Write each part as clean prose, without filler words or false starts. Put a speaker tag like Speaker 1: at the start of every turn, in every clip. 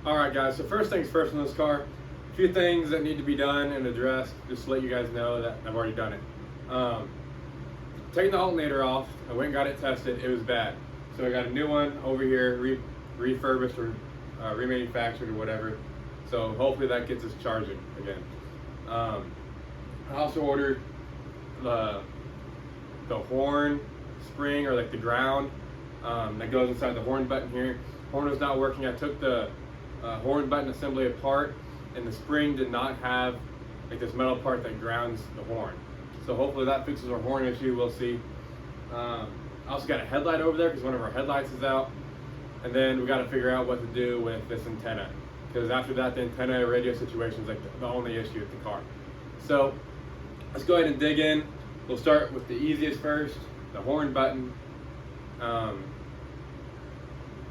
Speaker 1: Alright guys, so first things first on this car, a few things that need to be done and addressed, just to let you guys know that I've already done it. Taking the alternator off, I went and got it tested, it was bad. So I got a new one over here, refurbished or remanufactured or whatever. So hopefully that gets us charging again. I also ordered the horn spring, or like the ground that goes inside the horn button here. Horn was not working. I took the horn button assembly apart, and the spring did not have like this metal part that grounds the horn. So hopefully that fixes our horn issue. We'll see. I also got a headlight over there because one of our headlights is out, and then we got to figure out what to do with this antenna, because after that the antenna radio situation is like the only issue with the car. So let's go ahead and dig in. We'll start with the easiest first, the horn button,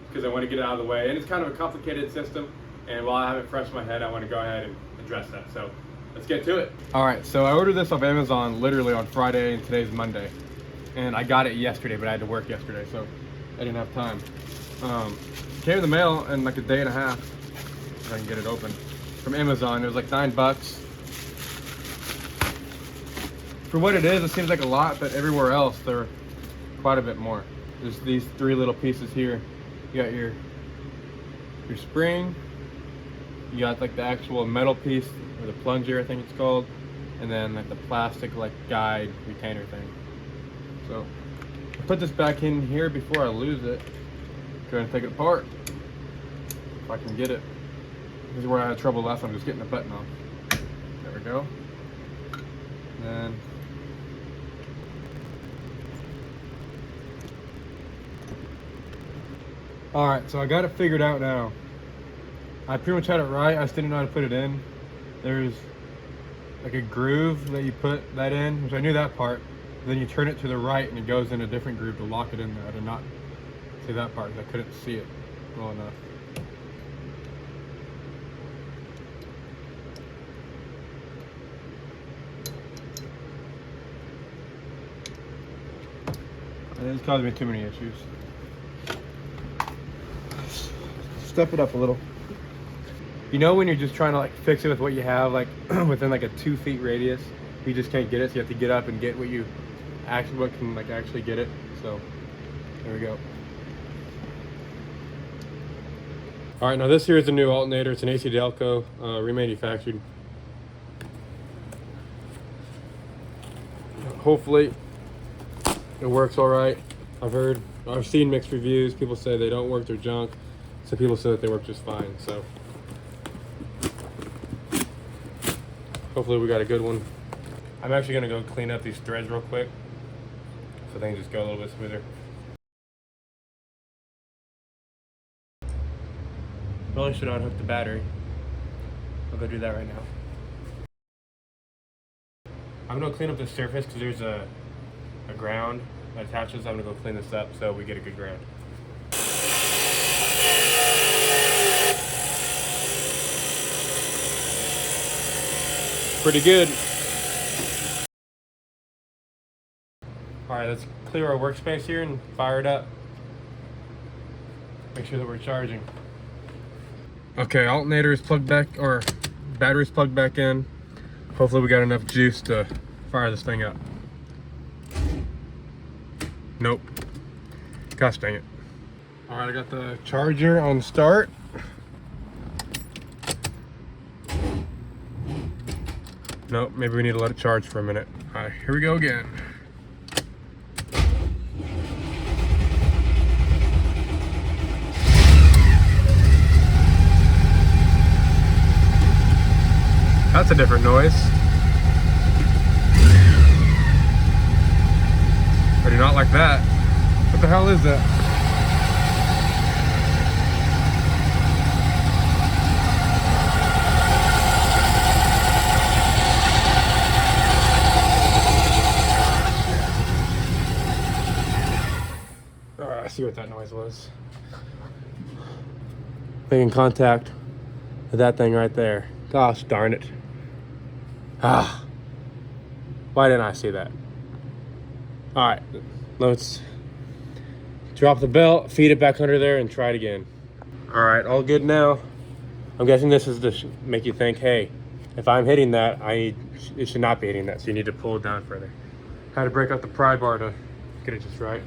Speaker 1: because I want to get it out of the way, and it's kind of a complicated system, and while I have it fresh in my head, I want to go ahead and address that. So let's get to it. All right, so I ordered this off Amazon literally on Friday, and today's Monday, and I got it yesterday, but I had to work yesterday, so I didn't have time. Came in the mail in like a day and a half, if I can get it open, from Amazon. It was like $9. For what it is, it seems like a lot, but everywhere else they're quite a bit more. There's these three little pieces here. You got your spring, you got like the actual metal piece, or the plunger I think it's called, and then like the plastic like guide retainer thing. So I'll put this back in here before I lose it. Go ahead and take it apart if I can get it. This is where I had trouble last time, just getting the button off. There we go. And then alright, so I got it figured out now. I pretty much had it right, I just didn't know how to put it in. There's like a groove that you put that in, which I knew that part. Then you turn it to the right and it goes in a different groove to lock it in there. I did not see that part because I couldn't see it well enough. And it's causing me too many issues. Step it up a little. You know when you're just trying to like fix it with what you have, like within like a 2 feet radius, you just can't get it, so you have to get up and get what can like actually get it. So there we go. All right, now this here is a new alternator. It's an AC Delco, remanufactured. Hopefully it works all right. I've seen mixed reviews. People say they don't work, they're junk. Some people say that they work just fine. So hopefully we got a good one. I'm actually gonna go clean up these threads real quick so things just go a little bit smoother. Really should unhook the battery. I'll go do that right now. I'm gonna clean up the surface because there's a ground that attaches. I'm gonna go clean this up so we get a good ground. Pretty good. All right, let's clear our workspace here and fire it up. Make sure that we're charging. Okay, alternator is plugged back, or battery's plugged back in. Hopefully we got enough juice to fire this thing up. Nope. Gosh dang it. All right, I got the charger on start. Nope, maybe we need to let it charge for a minute. All right, here we go again. That's a different noise. I do not like that. What the hell is that? I see what that noise was. Making contact with that thing right there. Gosh darn it. Ah, why didn't I see that? All right, let's drop the belt, feed it back under there, and try it again. All right, all good now. I'm guessing this is to make you think, hey, if I'm hitting that, it should not be hitting that, so you need to pull it down further. Had to break out the pry bar to get it just right.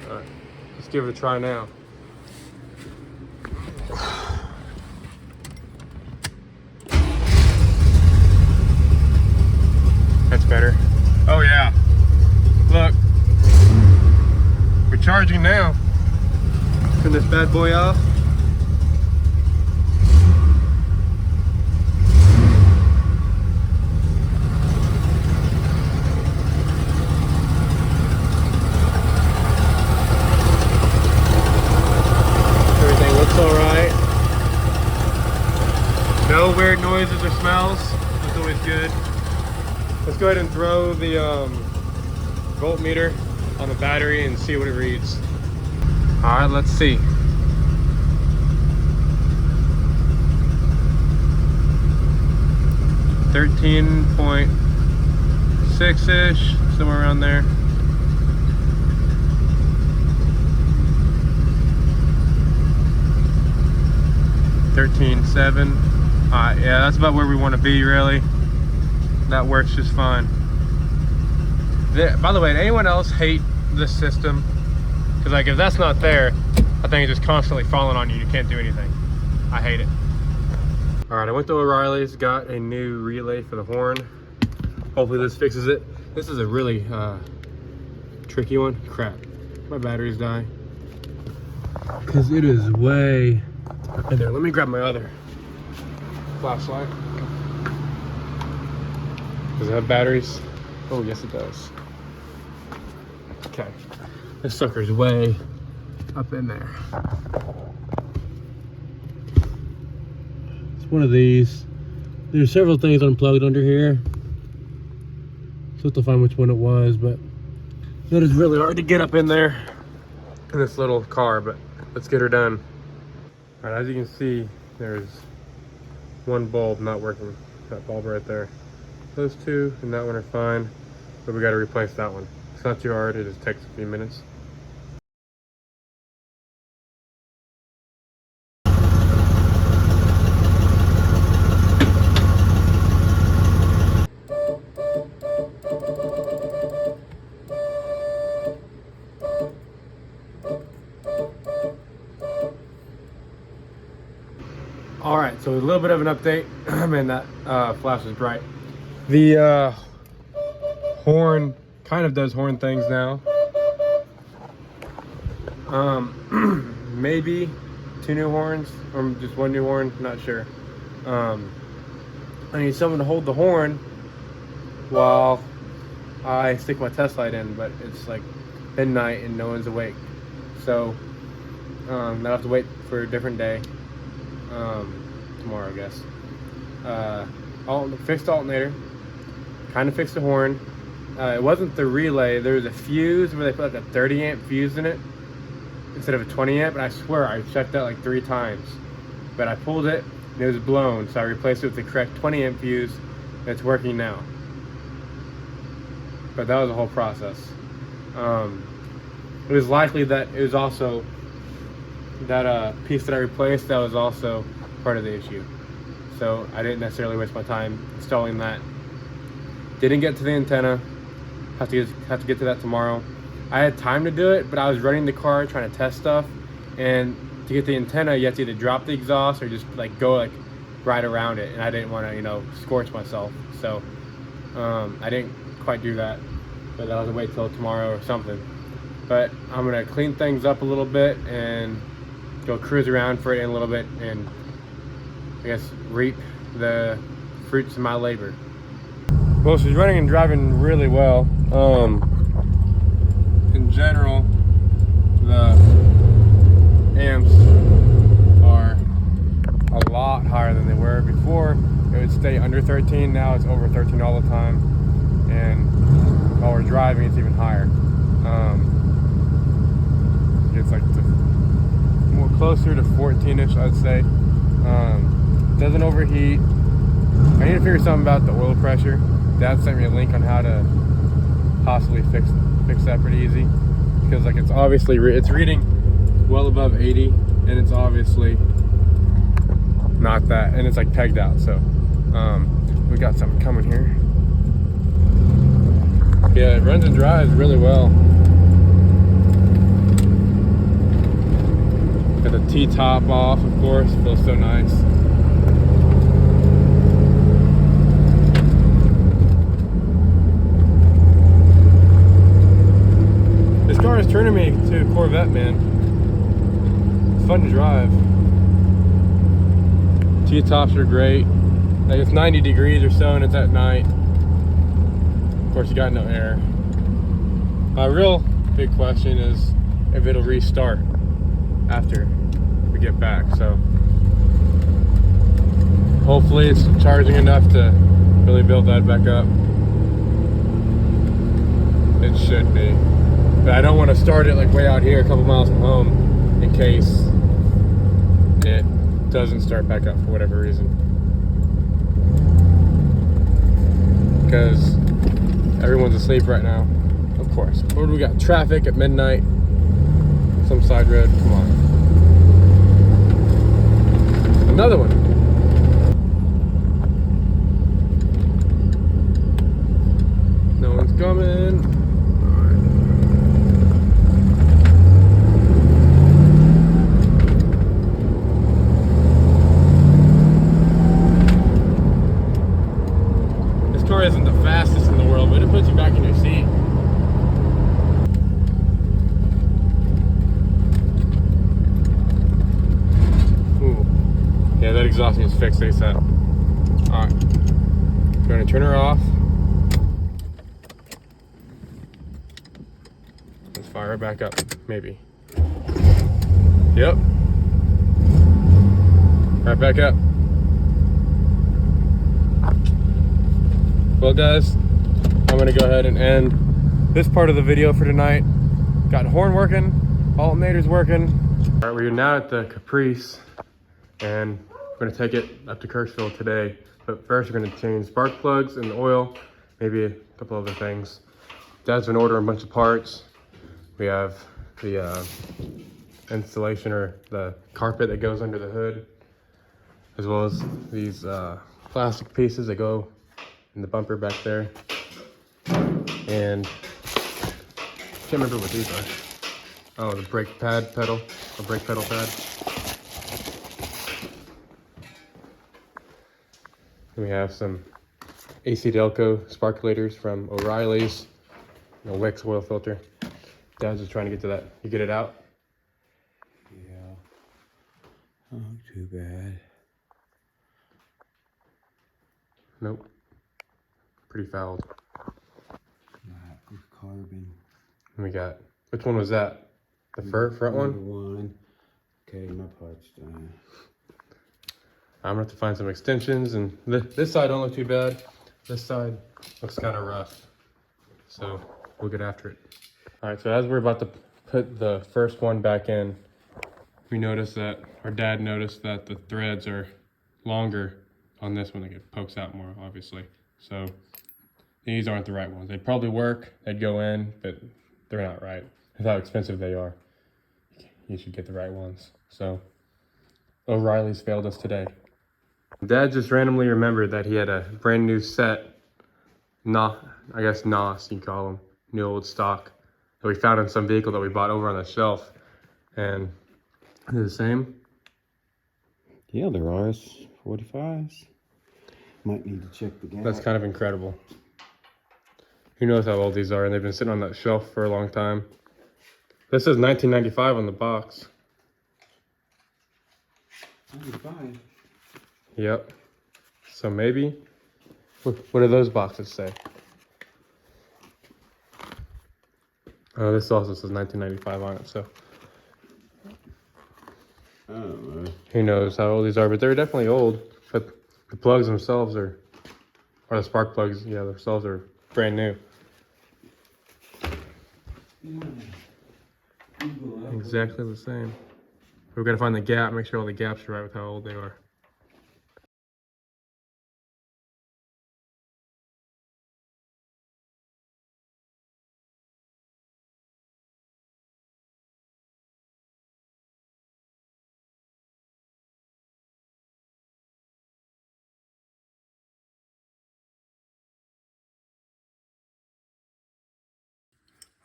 Speaker 1: Alright, let's give it a try now. That's better. Oh yeah. Look. We're charging now. Turn this bad boy off. Everything looks alright. No weird noises or smells. That's always good. Let's go ahead and throw the voltmeter on the battery and see what it reads. All right, let's see. 13.6-ish, somewhere around there. $13.7. Yeah, that's about where we want to be, really. That works just fine. By the way, did anyone else hate this system? Because like if that's not there, I think it's just constantly falling on you. You can't do anything. I hate it. All right, I went to O'Reilly's, got a new relay for the horn. Hopefully this fixes it. This is a really tricky one. Crap, my batteries die. Because it is way up in there. Let me grab my other flashlight. Does it have batteries? Oh, yes it does. Okay. This sucker's way up in there. It's one of these. There's several things unplugged under here. So I have to find which one it was, but that is really hard to get up in there in this little car, but let's get her done. All right, as you can see, there's one bulb not working. That bulb right there. Those two and that one are fine, but we got to replace that one. It's not too hard, it just takes a few minutes. All right, so a little bit of an update. Man, that flash is bright. The horn kind of does horn things now. Maybe 2 new horns or just 1 new horn, not sure. I need someone to hold the horn while I stick my test light in, but it's like midnight and no one's awake. So I'll have to wait for a different day. Tomorrow, I guess. Fixed the alternator, kind of fixed the horn. It wasn't the relay. There was a fuse where they put like a 30 amp fuse in it instead of a 20 amp, and I swear I checked that like 3 times, but I pulled it and it was blown, so I replaced it with the correct 20 amp fuse and it's working now. But that was a whole process. It was likely that it was also that piece that I replaced that was also part of the issue, so I didn't necessarily waste my time installing that. Didn't get to the antenna. Have to get to that tomorrow. I had time to do it, but I was running the car trying to test stuff, and to get the antenna you have to either drop the exhaust or just like go like right around it, and I didn't want to, you know, scorch myself, so I didn't quite do that, but I'll have to wait till tomorrow or something. But I'm gonna clean things up a little bit and go cruise around for it in a little bit and I guess reap the fruits of my labor. Well, she's running and driving really well. In general, the amps are a lot higher than they were before. It would stay under 13. Now it's over 13 all the time, and while we're driving, it's even higher. It's like more closer to 14-ish, I'd say. Doesn't overheat. I need to figure something about the oil pressure. Dad sent me a link on how to possibly fix that pretty easy, because like it's obviously it's reading well above 80, and it's obviously not that, and it's like pegged out. So we got something coming here. Yeah, it runs and drives really well. Got the T-top off, of course, feels so nice. This car is turning me to a Corvette, man. It's fun to drive. T-tops are great. Like, it's 90 degrees or so and it's at night. Of course, you got no air. My real big question is if it'll restart after we get back. So hopefully it's charging enough to really build that back up. It should be. But I don't want to start it like way out here a couple miles from home in case it doesn't start back up for whatever reason. Because everyone's asleep right now, of course. What do we got? Traffic at midnight. Some side road. Come on. Another one. No one's coming. This car isn't the fastest in the world, but it puts you back in your seat. Yeah, that exhaust needs fixed ASAP. Alright. I'm going to turn her off. Let's fire her back up. Maybe. Yep. Right back up. Well, guys, I'm going to go ahead and end this part of the video for tonight. Got horn working. Alternator's working. Alright, we're now at the Caprice. And we're gonna take it up to Kirksville today. But first we're gonna change spark plugs and the oil, maybe a couple other things. Dad's been ordering a bunch of parts. We have the installation or the carpet that goes under the hood, as well as these plastic pieces that go in the bumper back there. And can't remember what these are. Oh, the brake pad pedal, or brake pedal pad. We have some AC Delco sparkulators from O'Reilly's, a Wix oil filter. Dad's just trying to get to that. You get it out?
Speaker 2: Yeah. Not too bad.
Speaker 1: Nope. Pretty fouled.
Speaker 2: Not with carbon.
Speaker 1: And we got, which one was that? The front one?
Speaker 2: One. Okay, my part's done.
Speaker 1: I'm gonna have to find some extensions, and this side don't look too bad. This side looks kind of rough. So we'll get after it. All right, so as we're about to put the first one back in, we noticed that, our dad noticed that the threads are longer on this one. Like it pokes out more, obviously. So these aren't the right ones. They'd probably work, they'd go in, but they're not right. With how expensive they are, you should get the right ones. So O'Reilly's failed us today. Dad just randomly remembered that he had a brand new set, I guess NOS, you call them, new old stock, that we found in some vehicle that we bought over on the shelf. And they're the same.
Speaker 2: Yeah, there are RS-45s. Might need to check the gap.
Speaker 1: That's kind of incredible. Who knows how old these are, and they've been sitting on that shelf for a long time. This says 1995 on the box.
Speaker 2: 95.
Speaker 1: Yep. So maybe, what do those boxes say? Oh, this also says 1995 on it, so.
Speaker 2: I don't know.
Speaker 1: Who knows how old these are, but they're definitely old. But the plugs themselves are, or the spark plugs, yeah, themselves are brand new. Exactly the same. We've got to find the gap, make sure all the gaps are right with how old they are.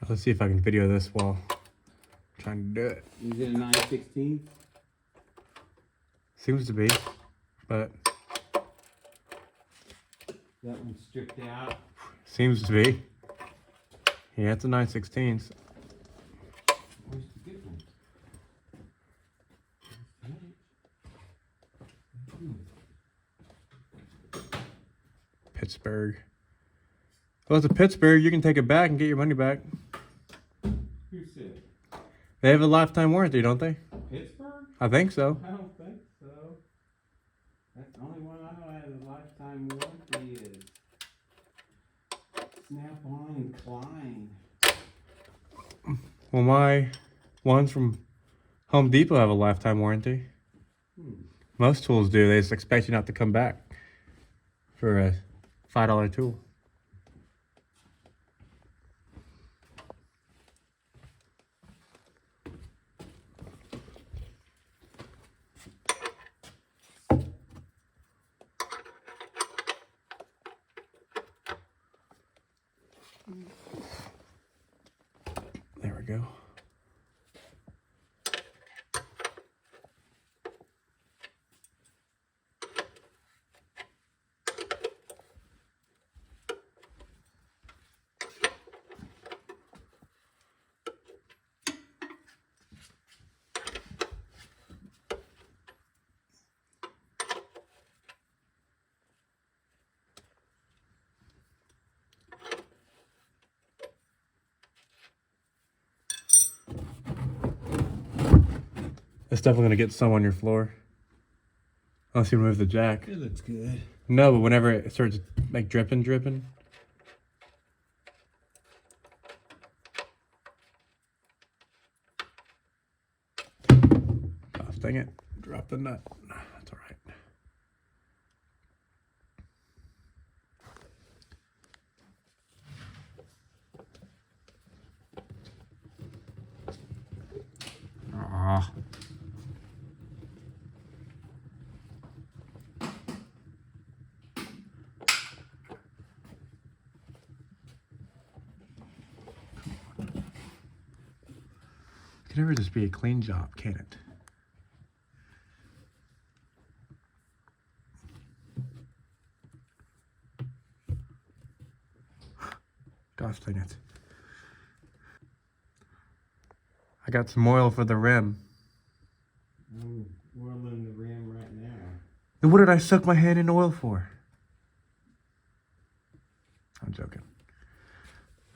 Speaker 1: Let's see if I can video this while trying to do it.
Speaker 2: Is it a 9/16?
Speaker 1: Seems to be, but
Speaker 2: That one's stripped out.
Speaker 1: seems to be. Yeah, it's a 9/16.
Speaker 2: Where's the good one?
Speaker 1: Pittsburgh. Well, it's a Pittsburgh. You can take it back and get your money back.
Speaker 2: Who said?
Speaker 1: They have a lifetime warranty, don't they?
Speaker 2: Pittsburgh?
Speaker 1: I think so.
Speaker 2: I don't think so. That's the only one I know that has a lifetime warranty is Snap-on and Klein.
Speaker 1: Well, my ones from Home Depot have a lifetime warranty. Most tools do. They just expect you not to come back for a $5 tool. There we go. It's definitely gonna get some on your floor. Unless you remove the jack.
Speaker 2: It looks good.
Speaker 1: No, but whenever it starts like dripping. Oh, dang it. Drop the nut. That's all right. Ah. It can never just be a clean job, can it? Gosh dang it. I got some oil for the rim.
Speaker 2: I'm whirling the rim right now.
Speaker 1: Then what did I suck my hand in oil for? I'm joking.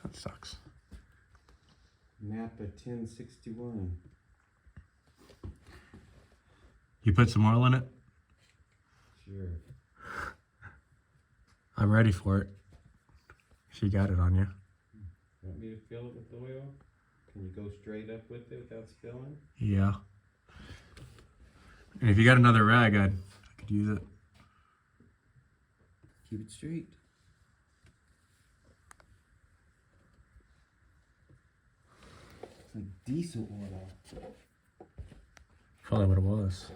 Speaker 1: That sucks.
Speaker 2: Napa 1061.
Speaker 1: You put some oil in it?
Speaker 2: Sure.
Speaker 1: I'm ready for it. If you got it on you.
Speaker 2: Want me to fill it with oil? Can you go straight up with it without spilling?
Speaker 1: Yeah. And if you got another rag, I could use it.
Speaker 2: Keep it straight. It's like diesel oil.
Speaker 1: Probably what it was.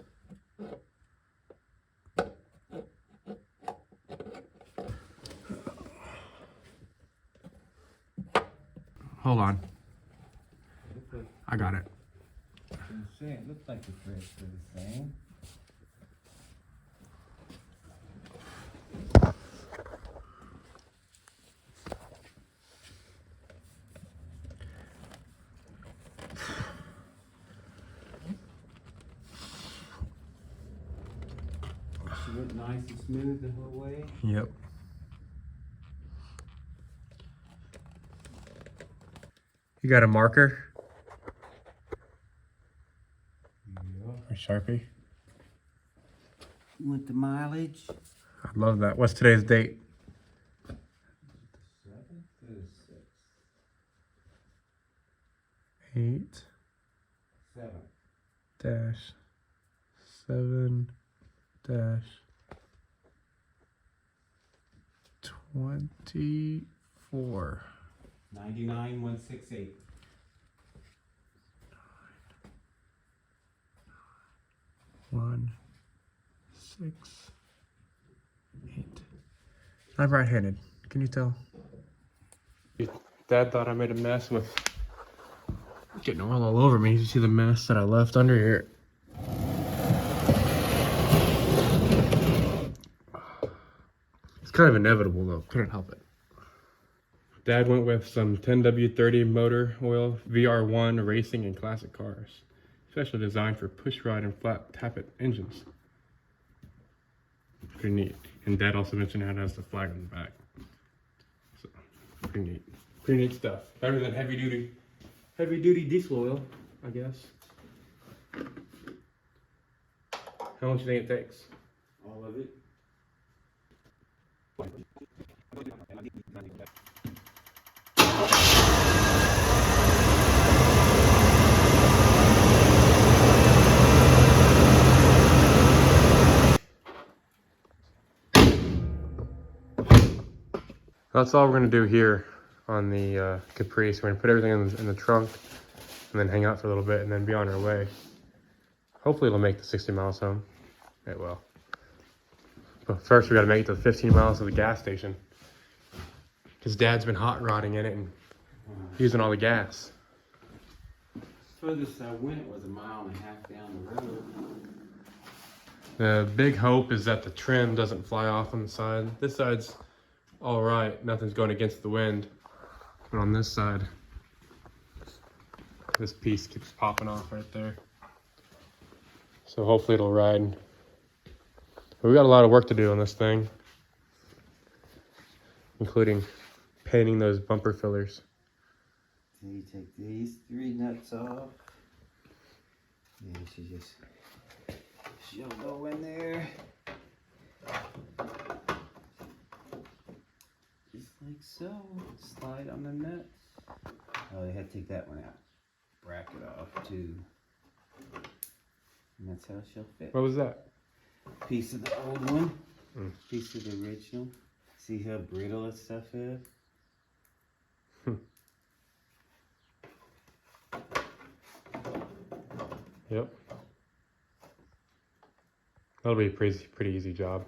Speaker 1: Hold on. I got it.
Speaker 2: It looks like the threads are the same. She went nice and smooth the whole way.
Speaker 1: Yep. You got a marker? A Sharpie?
Speaker 2: You want the mileage?
Speaker 1: I love that. What's today's date?
Speaker 2: 7th to 6th.
Speaker 1: 8 dash 7 dash 24.
Speaker 2: 99168.
Speaker 1: 1 6 8. I'm right-handed. Can you tell? Dad thought I made a mess with getting oil all over me. You see the mess that I left under here. It's kind of inevitable though, couldn't help it. Dad went with some 10W30 motor oil, VR1 racing and classic cars. Specially designed for push rod and flat tappet engines. Pretty neat. And Dad also mentioned how it has the flag on the back. So, pretty neat. Pretty neat stuff. Better than heavy duty diesel oil, I guess. How much do you think it takes?
Speaker 2: All of it.
Speaker 1: That's all we're gonna do here on the Caprice. We're gonna put everything in the trunk and then hang out for a little bit and then be on our way. Hopefully it'll make the 60 miles home. It will. But first we gotta make it to the 15 miles to the gas station. Because Dad's been hot rodding in it and using all the gas.
Speaker 2: Furthest I went was 1.5 miles down the road.
Speaker 1: The big hope is that the trim doesn't fly off on the side. This side's all right, nothing's going against the wind. But on this side, this piece keeps popping off right there. So hopefully it'll ride. But we got a lot of work to do on this thing, including painting those bumper fillers.
Speaker 2: So you take these 3 nuts off. And she'll go in there. Just like so. Slide on the nuts. Oh, they had to take that one out. Bracket off too. And that's how she'll fit.
Speaker 1: What was that?
Speaker 2: Piece of the old one. Piece of the original. See how brittle that stuff is?
Speaker 1: Yep. That'll be a pretty easy job.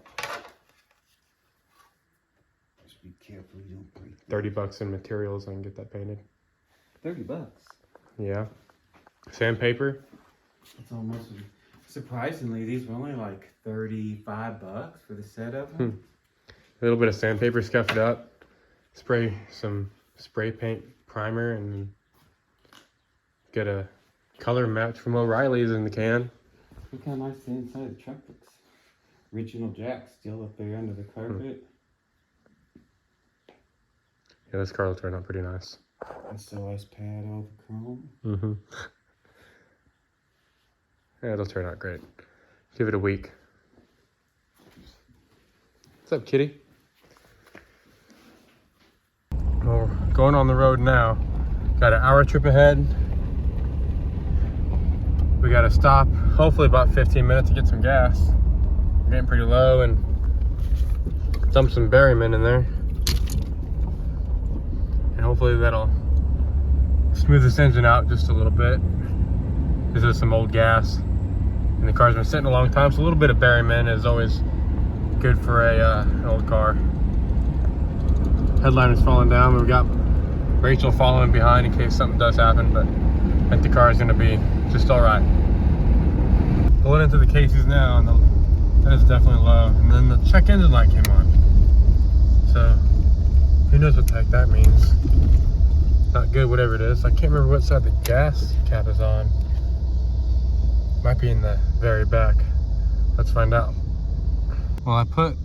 Speaker 2: Just be careful you don't break.
Speaker 1: 30 bucks in materials and get that painted.
Speaker 2: 30 bucks.
Speaker 1: Yeah. Sandpaper.
Speaker 2: It's almost, surprisingly, these were only like 35 bucks for the set of them.
Speaker 1: A little bit of sandpaper, scuff it up. Spray some spray paint primer and get a color match from O'Reilly's in the can.
Speaker 2: Look how nice the inside of the truck looks. Original jack still up there under the carpet.
Speaker 1: Yeah, this car will turn out pretty nice.
Speaker 2: SOS pad, all the chrome.
Speaker 1: Yeah, it'll turn out great. Give it a week. What's up, kitty? Well, we're going on the road now. Got an hour trip ahead. We gotta stop, hopefully about 15 minutes to get some gas. We're getting pretty low and dump some Berryman in there. And hopefully that'll smooth this engine out just a little bit. This is some old gas. And the car's been sitting a long time, so a little bit of Berryman is always good for an old car. Headliner's falling down. We've got Rachel following behind in case something does happen, but I think the car is going to be just all right. Pulling into the cases now, and that is definitely low. And then the check engine light came on. So who knows what the heck that means? Not good, whatever it is. I can't remember what side the gas cap is on. Might be in the very back. Let's find out. Well, I put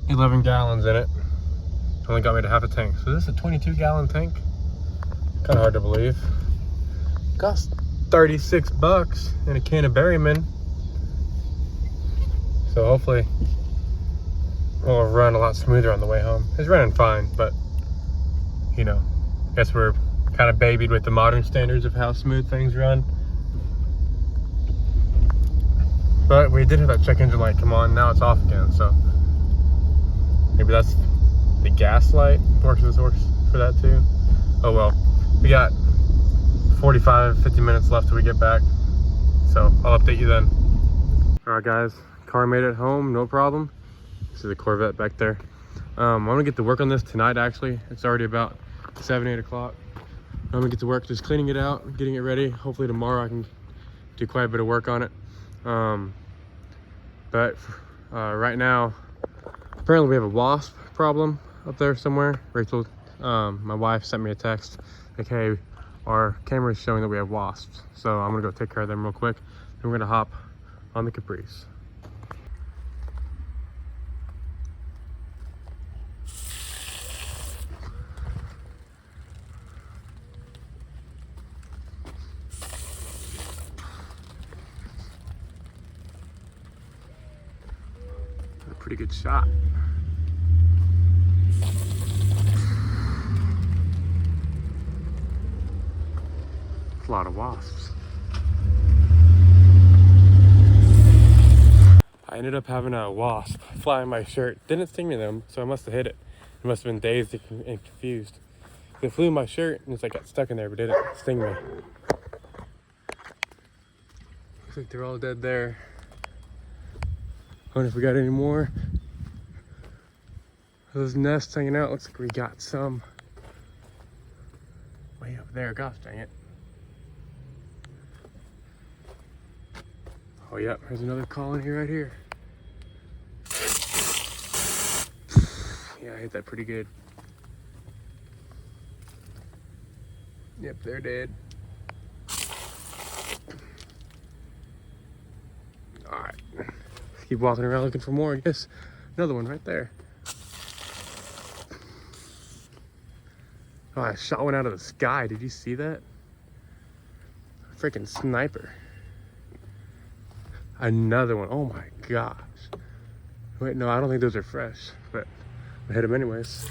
Speaker 1: 11 gallons in it. Only got me to half a tank. So this is a 22-gallon tank. Kind of hard to believe. Cost 36 bucks in a can of Berryman. So hopefully we'll run a lot smoother on the way home. It's running fine, but you know, I guess we're kind of babied with the modern standards of how smooth things run. But we did have that check engine light come on. Now it's off again, so maybe that's the gas light works for that too. Oh well, we got 45-50 minutes left till we get back, so I'll update you then. All right guys, car made it home, no problem. This is the Corvette back there. I'm gonna get to work on this tonight. Actually, it's already about 7-8 o'clock. I'm gonna get to work just cleaning it out, getting it ready. Hopefully tomorrow I can do quite a bit of work on it. But right now, apparently we have a wasp problem up there somewhere. Rachel, my wife, sent me a text like, hey, our camera is showing that we have wasps. So I'm gonna go take care of them real quick. Then we're gonna hop on the Caprice. A pretty good shot. A lot of wasps. I ended up having a wasp fly in my shirt. Didn't sting me though, so I must have hit it. It must have been dazed and confused. It flew in my shirt and it's like got stuck in there, but didn't sting me. Looks like they're all dead there. I wonder if we got any more. Those nests hanging out. Looks like we got some way up there. Gosh dang it. Oh, yep, there's another colony right here. Yeah, I hit that pretty good. Yep, they're dead. All right, keep walking around looking for more, I guess. Another one right there. Oh, I shot one out of the sky. Did you see that? Freaking sniper. Another one. Oh my gosh. Wait, no, I don't think those are fresh, but I hit them anyways.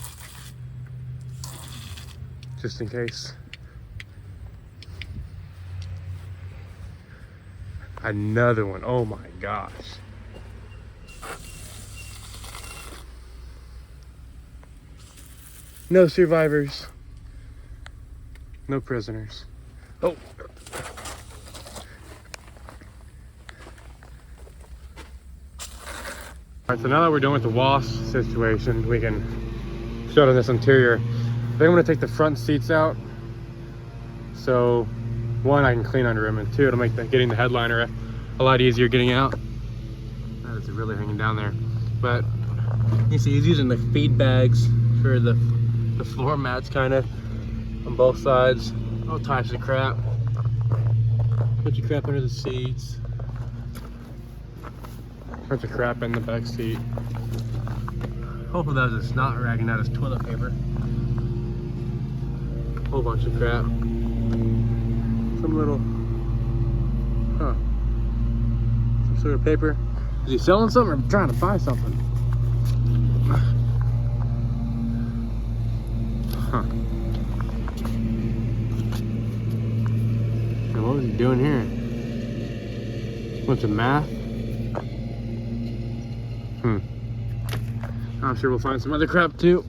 Speaker 1: Just in case. Another one. Oh my gosh. No survivors. No prisoners. Oh. Alright, so now that we're done with the wasp situation, we can shut on this interior. I think I'm gonna take the front seats out. So, one, I can clean under them, and two, it'll make getting the headliner a lot easier getting out. That is really hanging down there. But you see, he's using the feed bags for the floor mats, kind of on both sides. All types of crap. Bunch of crap under the seats. Bunch of crap in the back seat. Hopefully that was a snot rag and not his toilet paper. Whole bunch of crap. Some little, some sort of paper. Is he selling something or trying to buy something? Huh. And what was he doing here? Bunch of math? I'm sure we'll find some other crap too.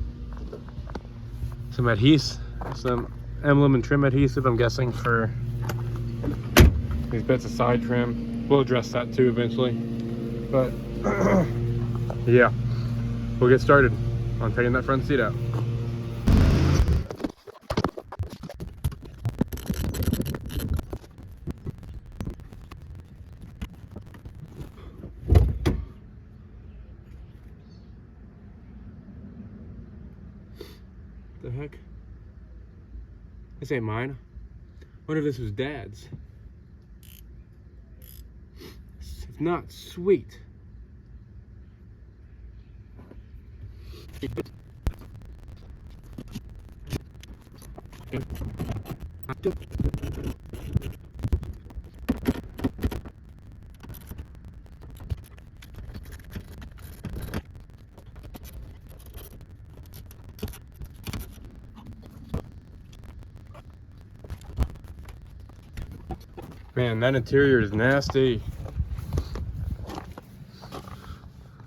Speaker 1: Some adhesive, some emblem and trim adhesive, I'm guessing, for these bits of side trim. We'll address that too eventually. But yeah, we'll get started on taking that front seat out. The heck? This ain't mine. I wonder if this was Dad's. It's not sweet. Man, that interior is nasty.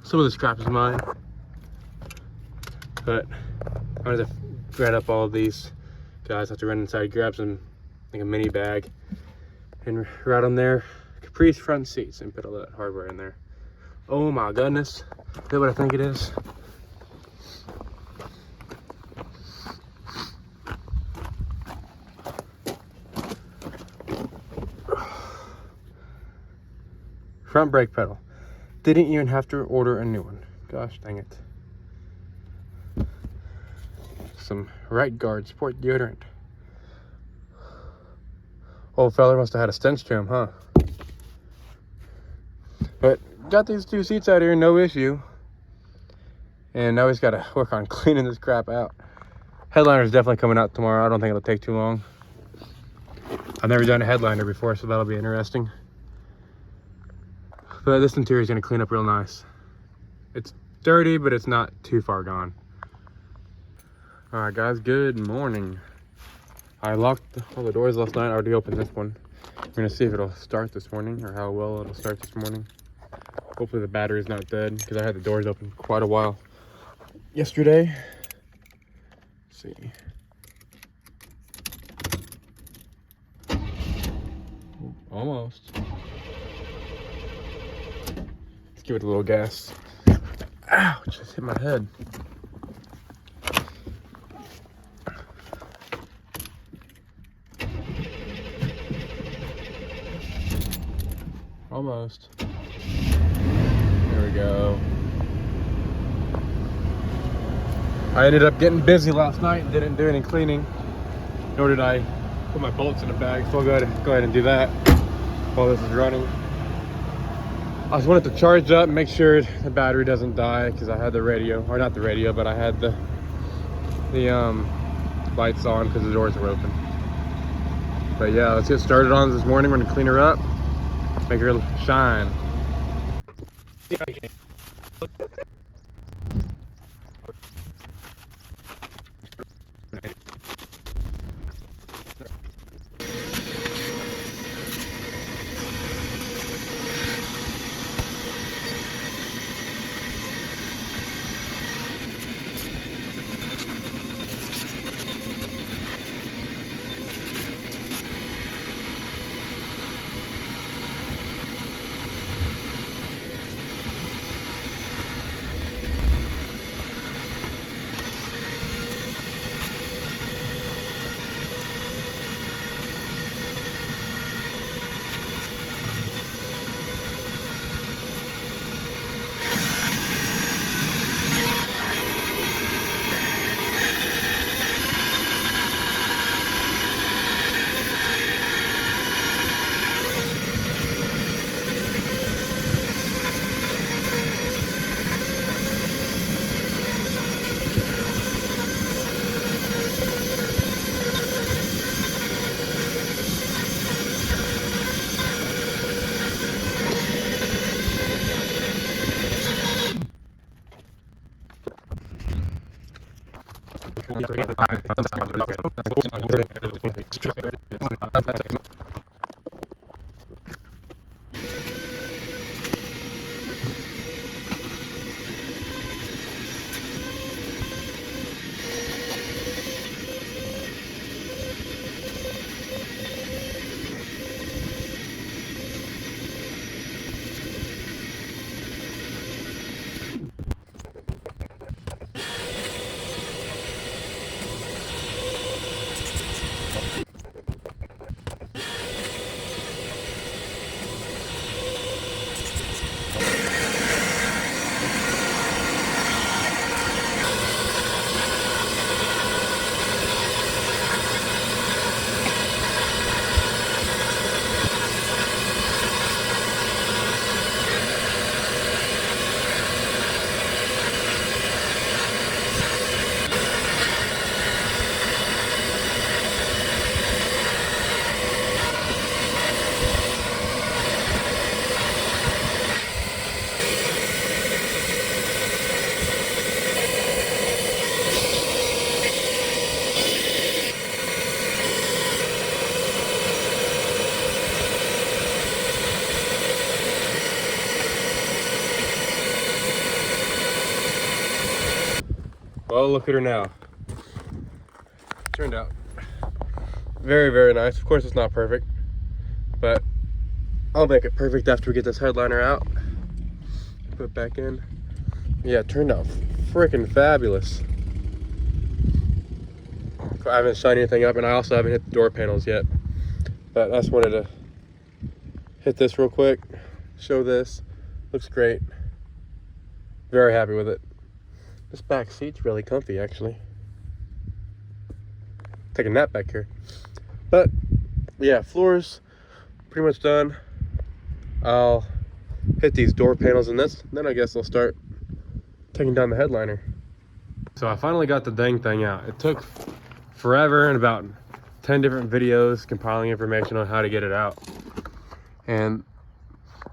Speaker 1: Some of this crap is mine, but I'm gonna grab up all of these guys. I have to run inside, grab some, like a mini bag, and right on there, Caprice front seats, and put all that hardware in there. Oh my goodness, is that what I think it is? Front brake pedal. Didn't even have to order a new one. Gosh dang it. Some right guard sport deodorant. Old fella must have had a stench to him, huh? But got these 2 seats out here, no issue. And now he's got to work on cleaning this crap out. Headliner's definitely coming out tomorrow. I don't think it'll take too long. I've never done a headliner before, so that'll be interesting. But this interior is going to clean up real nice. It's dirty, but it's not too far gone. All right, guys, good morning. I locked all the doors last night. I already opened this one. I'm going to see if it'll start this morning or how well it'll start this morning. Hopefully the battery's not dead because I had the doors open quite a while yesterday. Let's see. Almost. Let's give it a little gas. Ow, just hit my head. Almost. There we go. I ended up getting busy last night and didn't do any cleaning, nor did I put my bolts in a bag, so I'll go ahead and do that while this is running. I just wanted to charge up and make sure the battery doesn't die because I had the radio, or not the radio, but I had the lights on because the doors were open. But yeah, let's get started on this morning. We're gonna clean her up, make her shine. Well, look at her now. Turned out very, very nice. Of course, it's not perfect, but I'll make it perfect after we get this headliner out. Put it back in. Yeah, it turned out freaking fabulous. I haven't shined anything up, and I also haven't hit the door panels yet. But I just wanted to hit this real quick, show this. Looks great. Very happy with it. This back seat's really comfy, actually. Take a nap back here. But yeah, floor's pretty much done. I'll hit these door panels in this, then I guess I'll start taking down the headliner. So I finally got the dang thing out. It took forever and about 10 different videos compiling information on how to get it out. And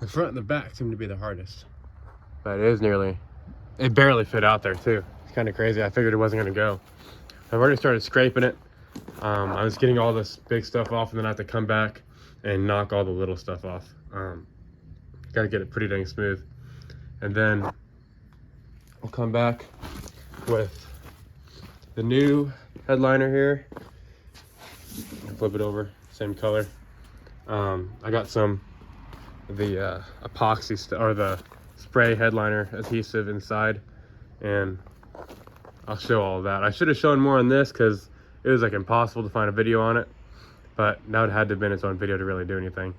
Speaker 1: the front and the back seem to be the hardest. But it barely fit out there too. It's kind of crazy. I figured it wasn't gonna go. I've already started scraping it. I was getting all this big stuff off, and then I have to come back and knock all the little stuff off. Got to get it pretty dang smooth. And then I'll come back with the new headliner here. Flip it over, same color. I got some of the epoxy or the spray headliner adhesive inside, and I'll show all of that. I should have shown more on this because it was like impossible to find a video on it, but now it had to have been its own video to really do anything.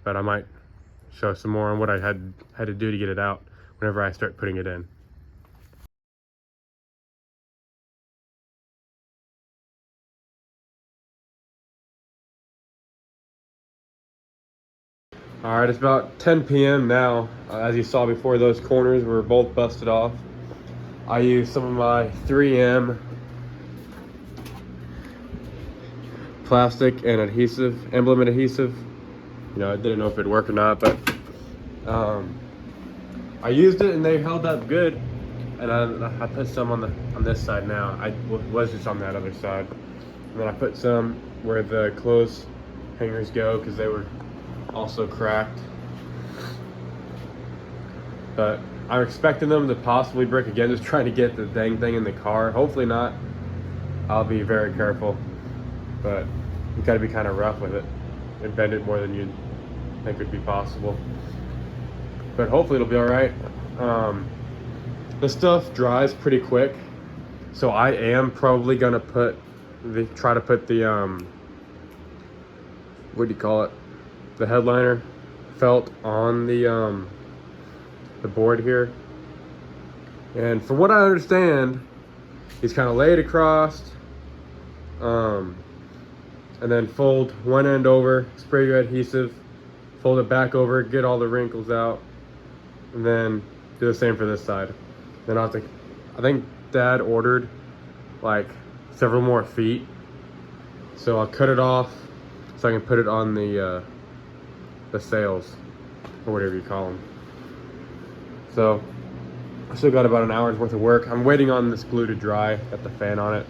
Speaker 1: But I might show some more on what I had to do to get it out whenever I start putting it in. All right, it's about 10 p.m. now. As you saw before, those corners were both busted off. I used some of my 3M plastic and adhesive, emblem adhesive. You know, I didn't know if it'd work or not, but I used it and they held up good. And I put some on this side now. I was just on that other side. And then I put some where the clothes hangers go because they were also cracked. But I'm expecting them to possibly break again, just trying to get the dang thing in the car. Hopefully not. I'll be very careful, but you gotta be kind of rough with it and bend it more than you'd think would be possible. But hopefully it'll be all right. This stuff dries pretty quick, so I am probably gonna try to put the what do you call it? The headliner felt on the board here. And from what I understand, he's kind of laid across, and then fold one end over, spray your adhesive, fold it back over, get all the wrinkles out, and then do the same for this side. Then I think Dad ordered like several more feet, so I'll cut it off so I can put it on the sails, or whatever you call them. So I still got about an hour's worth of work. I'm waiting on this glue to dry. Got the fan on it.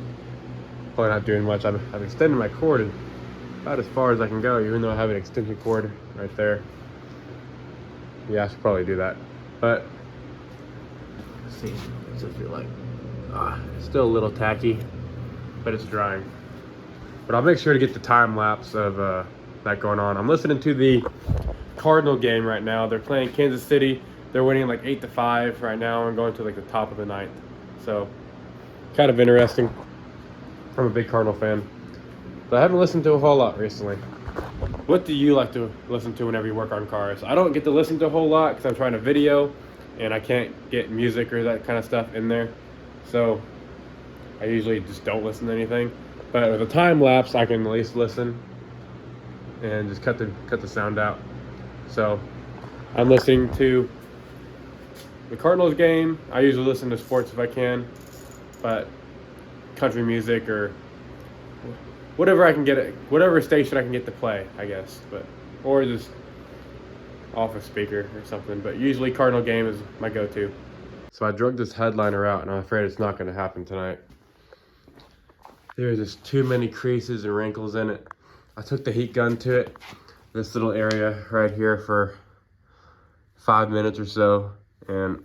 Speaker 1: Probably not doing much. I've extended my cord about as far as I can go, even though I have an extension cord right there. Yeah, I should probably do that. But let's see, what's it feel like? Still a little tacky, but it's drying. But I'll make sure to get the time lapse of that going on. I'm listening to the Cardinal game right now. They're playing Kansas City. They're winning like 8-5 right now and going to like the top of the ninth. So kind of interesting. I'm a big Cardinal fan, but I haven't listened to a whole lot recently. What do you like to listen to whenever you work on cars? I don't get to listen to a whole lot because I'm trying to video and I can't get music or that kind of stuff in there. So I usually just don't listen to anything. But with a time lapse, I can at least listen and just cut the sound out. So I'm listening to the Cardinals game. I usually listen to sports if I can, but country music or whatever I can get it, whatever station I can get to play, I guess. But or just off a speaker or something. But usually Cardinal game is my go-to. So I drug this headliner out, and I'm afraid it's not going to happen tonight. There's just too many creases and wrinkles in it. I took the heat gun to it, this little area right here, for 5 minutes or so, and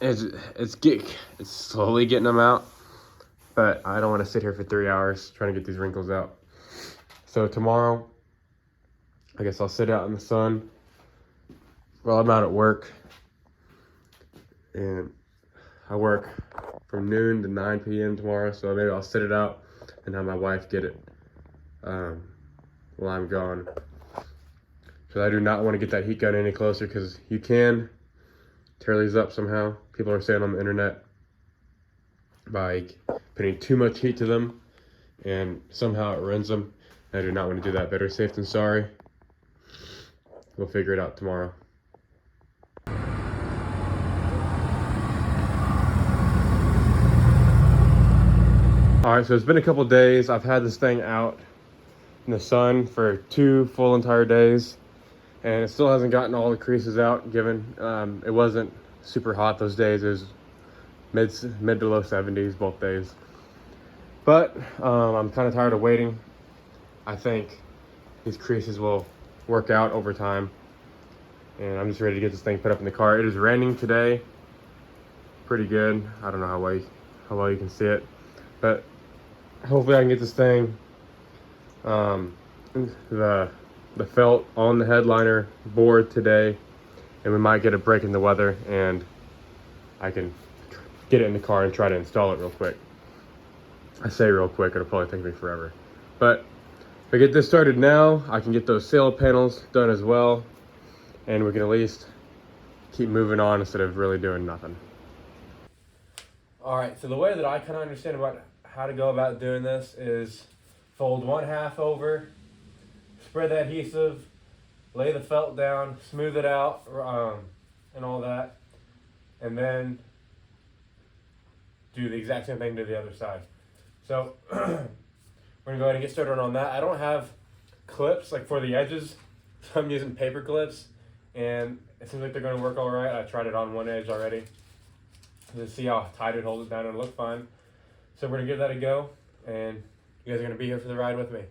Speaker 1: it's slowly getting them out. But I don't want to sit here for 3 hours trying to get these wrinkles out. So tomorrow, I guess I'll sit out in the sun while I'm out at work. And I work from noon to 9 p.m. tomorrow, so maybe I'll sit it out and have my wife get it while I'm gone. So I do not want to get that heat gun any closer because you can tear these up somehow. People are saying on the internet by putting too much heat to them and somehow it ruins them. I do not want to do that. Better safe than sorry. We'll figure it out tomorrow. All right, so it's been a couple days. I've had this thing out in the sun for 2 full entire days, and it still hasn't gotten all the creases out, given it wasn't super hot those days. It was mid to low 70s both days. But I'm kind of tired of waiting. I think these creases will work out over time, and I'm just ready to get this thing put up in the car. It is raining today, pretty good. I don't know how well you can see it, but hopefully I can get this thing, the felt on the headliner board today, and we might get a break in the weather and I can get it in the car and try to install it real quick. I say real quick, it'll probably take me forever. But if I get this started now, I can get those sail panels done as well, and we can at least keep moving on instead of really doing nothing. All right, so the way that I kind of understand about how to go about doing this is fold 1/2 over, spread the adhesive, lay the felt down, smooth it out, and all that, and then do the exact same thing to the other side. So we're gonna go ahead and get started on that. I don't have clips like for the edges, so I'm using paper clips, and it seems like they're gonna work all right. I tried it on one edge already to see how tight it holds it down and it looked fine. So we're gonna give that a go, and you guys are gonna be here for the ride with me.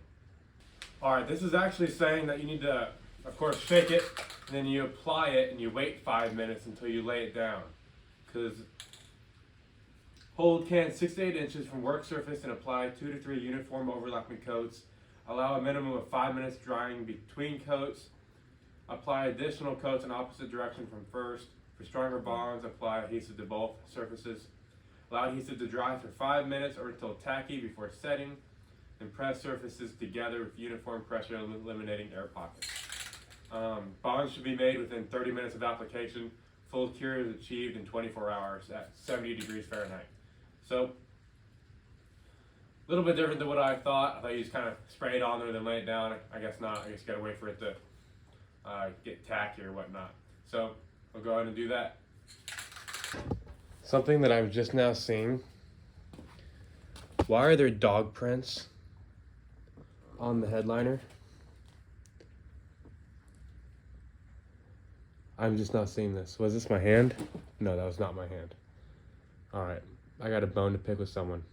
Speaker 1: All right, this is actually saying that you need to, of course, shake it, and then you apply it, and you wait 5 minutes until you lay it down. Because hold can 6 to 8 inches from work surface and apply 2 to 3 uniform overlapping coats. Allow a minimum of 5 minutes drying between coats. Apply additional coats in opposite direction from first. For stronger bonds, apply adhesive to both surfaces. Allow adhesive to dry for 5 minutes or until tacky before setting. Then press surfaces together with uniform pressure, eliminating air pockets. Bonds should be made within 30 minutes of application. Full cure is achieved in 24 hours at 70 degrees Fahrenheit. So, a little bit different than what I thought. I thought you just kind of spray it on there and then lay it down. I guess not. I guess you gotta wait for it to get tacky or whatnot. So, we'll go ahead and do that. Something that I've just now seen. Why are there dog prints on the headliner? I'm just not seeing this. Was this my hand? No, that was not my hand. All right, I got a bone to pick with someone.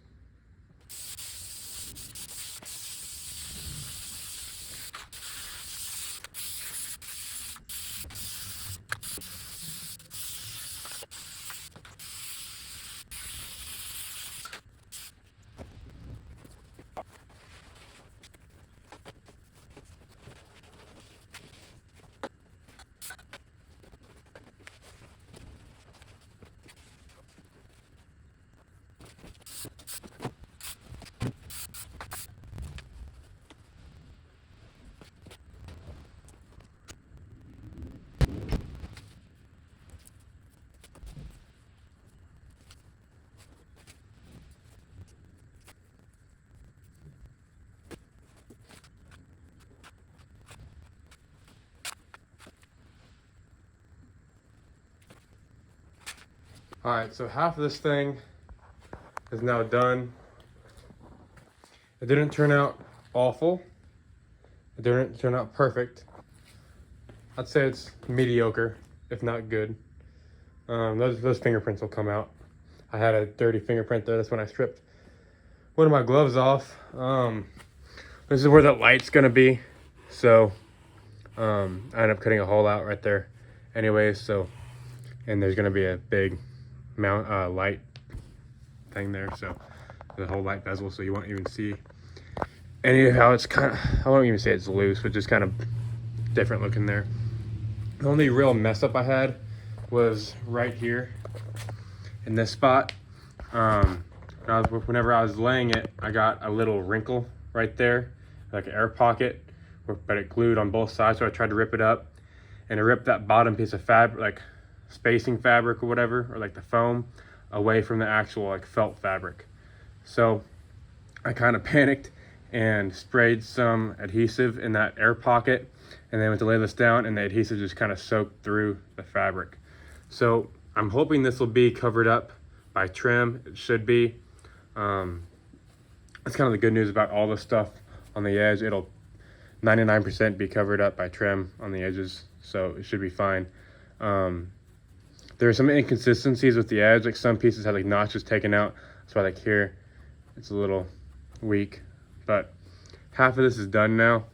Speaker 1: All right, so half of this thing is now done. It didn't turn out awful. It didn't turn out perfect. I'd say it's mediocre, if not good. Those fingerprints will come out. I had a dirty fingerprint there. That's when I stripped one of my gloves off. This is where that light's gonna be. So I ended up cutting a hole out right there anyways. So, and there's gonna be a big light thing there, so the whole light bezel, so you won't even see any of how it's kind of, I won't even say it's loose, but just kind of different looking there. The only real mess up I had was right here in this spot. Whenever I was laying it, I got a little wrinkle right there, like an air pocket, but it glued on both sides, so I tried to rip it up, and it ripped that bottom piece of fabric, like spacing fabric or whatever, or like the foam, away from the actual like felt fabric. So I kind of panicked and sprayed some adhesive in that air pocket, and then went to lay this down, and the adhesive just kind of soaked through the fabric. So I'm hoping this will be covered up by trim. It should be. That's kind of the good news about all the stuff on the edge. It'll 99% be covered up by trim on the edges, so it should be fine. There are some inconsistencies with the edge, like some pieces had like notches taken out. That's why like here, it's a little weak, but half of this is done now.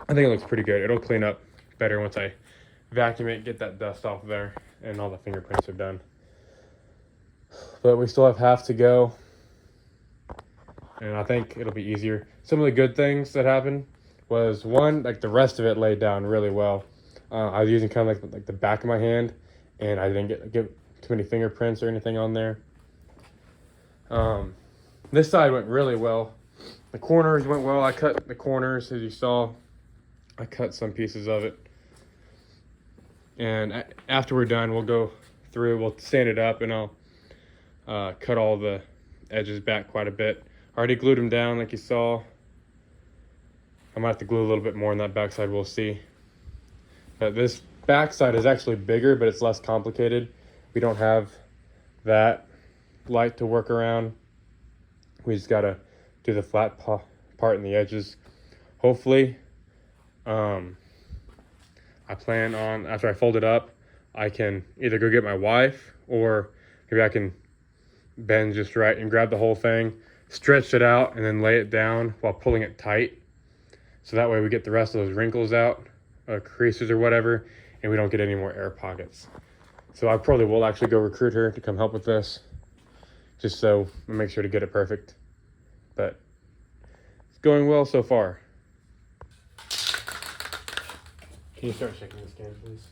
Speaker 1: I think it looks pretty good. It'll clean up better once I vacuum it, get that dust off there, and all the fingerprints are done. But we still have half to go, and I think it'll be easier. Some of the good things that happened was, one, like the rest of it laid down really well. I was using kind of like the back of my hand, and I didn't get too many fingerprints or anything on there. This side went really well. The corners went well. I cut the corners, as you saw. I cut some pieces of it. And after we're done, we'll go through, we'll sand it up, and I'll cut all the edges back quite a bit. I already glued them down like you saw. I might have to glue a little bit more on that backside, we'll see. But this backside is actually bigger, but it's less complicated. We don't have that light to work around. We just gotta do the flat part in the edges. Hopefully, I plan on, after I fold it up, I can either go get my wife, or maybe I can bend just right and grab the whole thing, stretch it out, and then lay it down while pulling it tight. So that way we get the rest of those wrinkles out, creases or whatever, and we don't get any more air pockets. So I probably will actually go recruit her to come help with this, just so I make sure to get it perfect. But it's going well so far. Can you start shaking this can, please?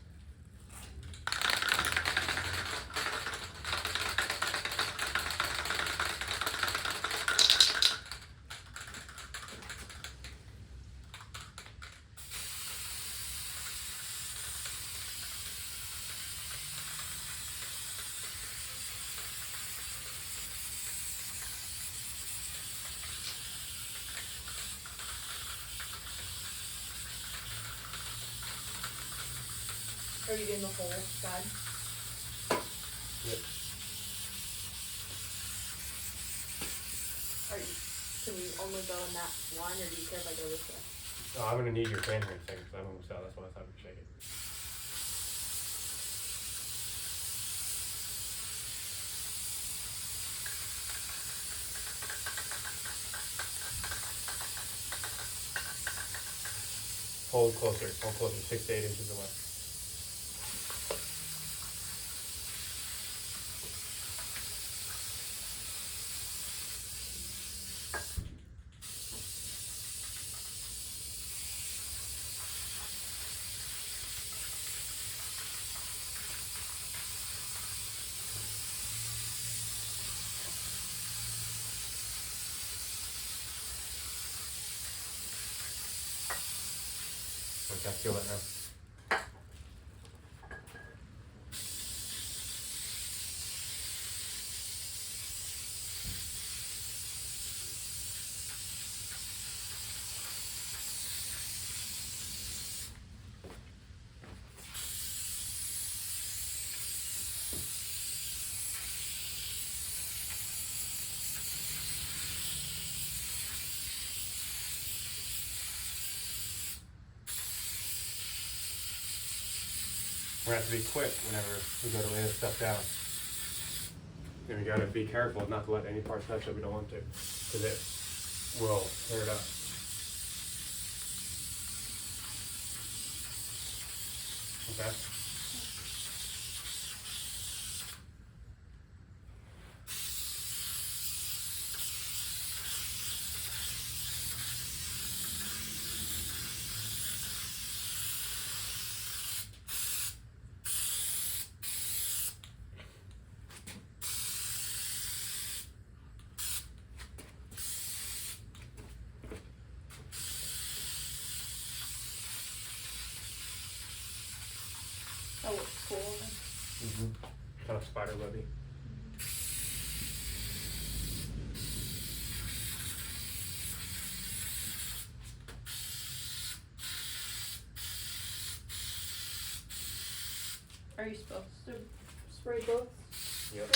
Speaker 3: Are you doing the whole side?
Speaker 1: Yep.
Speaker 3: Can you only go in that one, or do you care if I go this way?
Speaker 1: Oh, I'm gonna need your fan here in a second, because I'm almost out. That's why I thought we'd shake it. Hold closer, 6 to 8 inches away. Okay, I feel that now. We're gonna have to be quick whenever we go to lay this stuff down. And we gotta be careful not to let any part touch that we don't want to, because it will tear it up. Okay?
Speaker 3: That looks cool.
Speaker 1: Mm-hmm. Kind of spider webby.
Speaker 3: Are you supposed to spray both?
Speaker 1: Yep.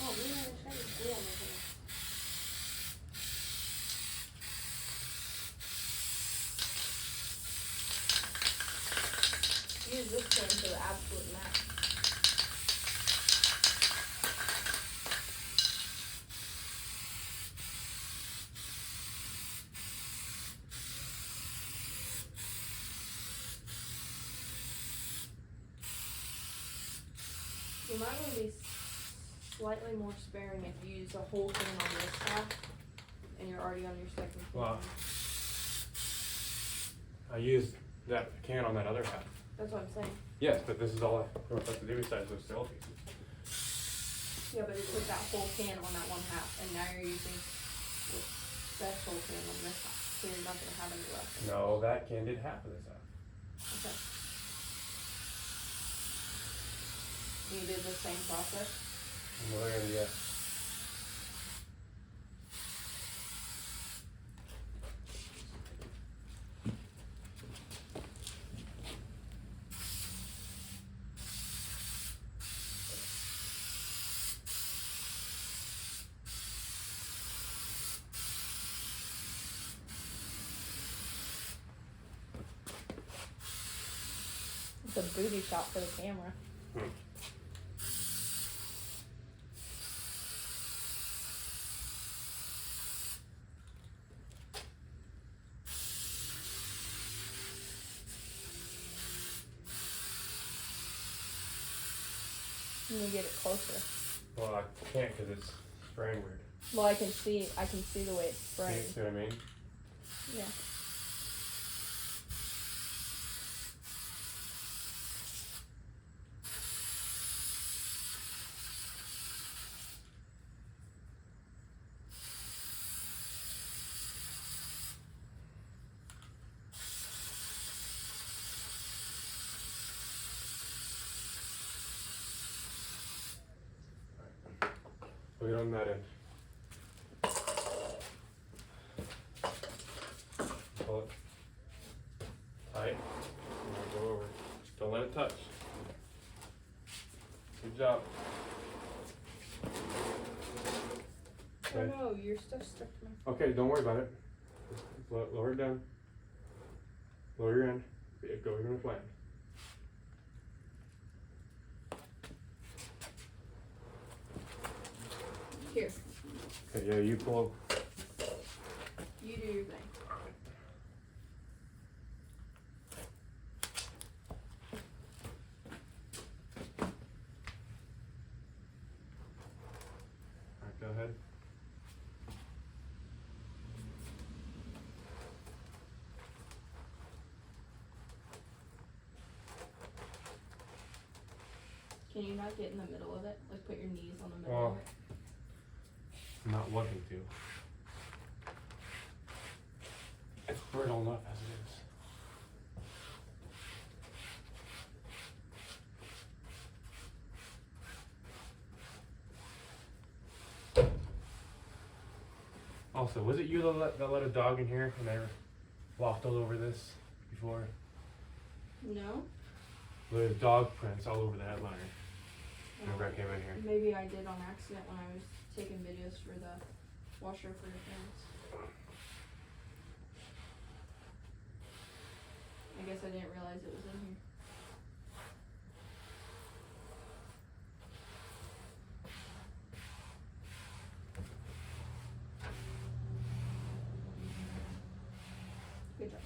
Speaker 3: Oh man, I wish I had glue on my hands. Use this one to the absolute max. You might want to be slightly more sparing if you use the whole thing on this half and you're already on your second can.
Speaker 1: Well, I used that can on that other half.
Speaker 3: That's what I'm saying.
Speaker 1: Yes, but this is all I have to do besides those sail pieces.
Speaker 3: Yeah, but it took that whole can on that one half, and now you're using that whole can on this half, so you're not going to have any left.
Speaker 1: No, that can did half of this half.
Speaker 3: Okay. You did the same process?
Speaker 1: Well, yeah.
Speaker 3: It's a booty shot for the camera. Let me get it closer.
Speaker 1: Well, I can't because it's spraying weird.
Speaker 3: Well, I can see the way it's spraying.
Speaker 1: See what I mean?
Speaker 3: Yeah.
Speaker 1: We'll get on that end. Pull it tight. And we'll go over. Don't let it touch. Good job.
Speaker 3: Oh no, your stuff's stuck to my.
Speaker 1: Okay, don't worry about it. Just lower it down. Lower your end. Go even with land.
Speaker 3: Here,
Speaker 1: Okay, yeah, you pull.
Speaker 3: you do your thing.
Speaker 1: Alright, go ahead.
Speaker 3: Can you not get in the middle of it? Like put your knees on the middle of
Speaker 1: Well,
Speaker 3: it?
Speaker 1: I'm not wanting to. It's brittle enough as it is. Also, was it you that let a dog in here and I walked all over this before?
Speaker 3: No?
Speaker 1: There's dog prints all over the headliner. Whenever I came in here.
Speaker 3: Maybe I did on accident when I was taking videos for the washer for your fence. I guess I didn't realize it was in here. Good job.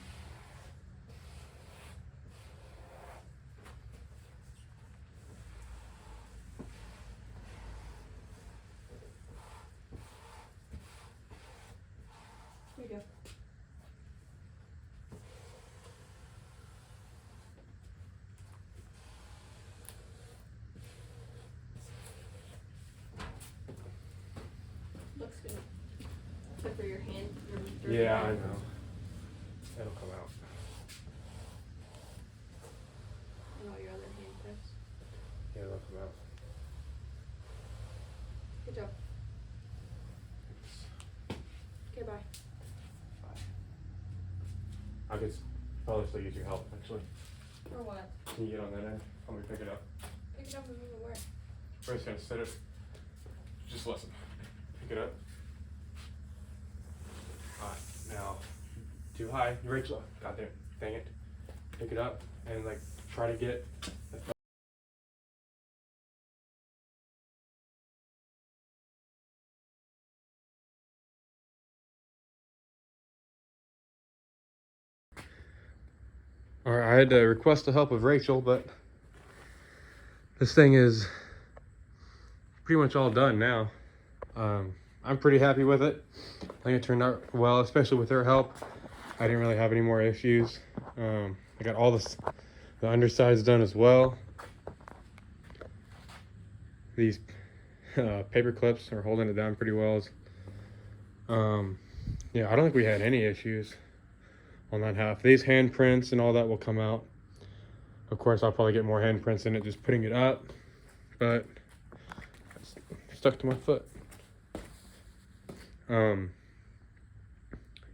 Speaker 3: Here you go. Looks good. Except for your hand. Your
Speaker 1: Yeah, I know. It'll come out. I could probably still use your help, actually.
Speaker 3: For what?
Speaker 1: Can you get on that end? Help me pick it up.
Speaker 3: Pick it up and move it where?
Speaker 1: We're just gonna set it. Just listen. Pick it up. Alright, now. Too high. Rachel. Got there. Dang it. Pick it up and like try to get the Alright, I had to request the help of Rachel, but this thing is pretty much all done now. I'm pretty happy with it. I think it turned out well, especially with her help. I didn't really have any more issues. I got all the undersides done as well. These paper clips are holding it down pretty well. Yeah, I don't think we had any issues on that half. These handprints and all that will come out. Of course, I'll probably get more handprints in it just putting it up, but it's stuck to my foot.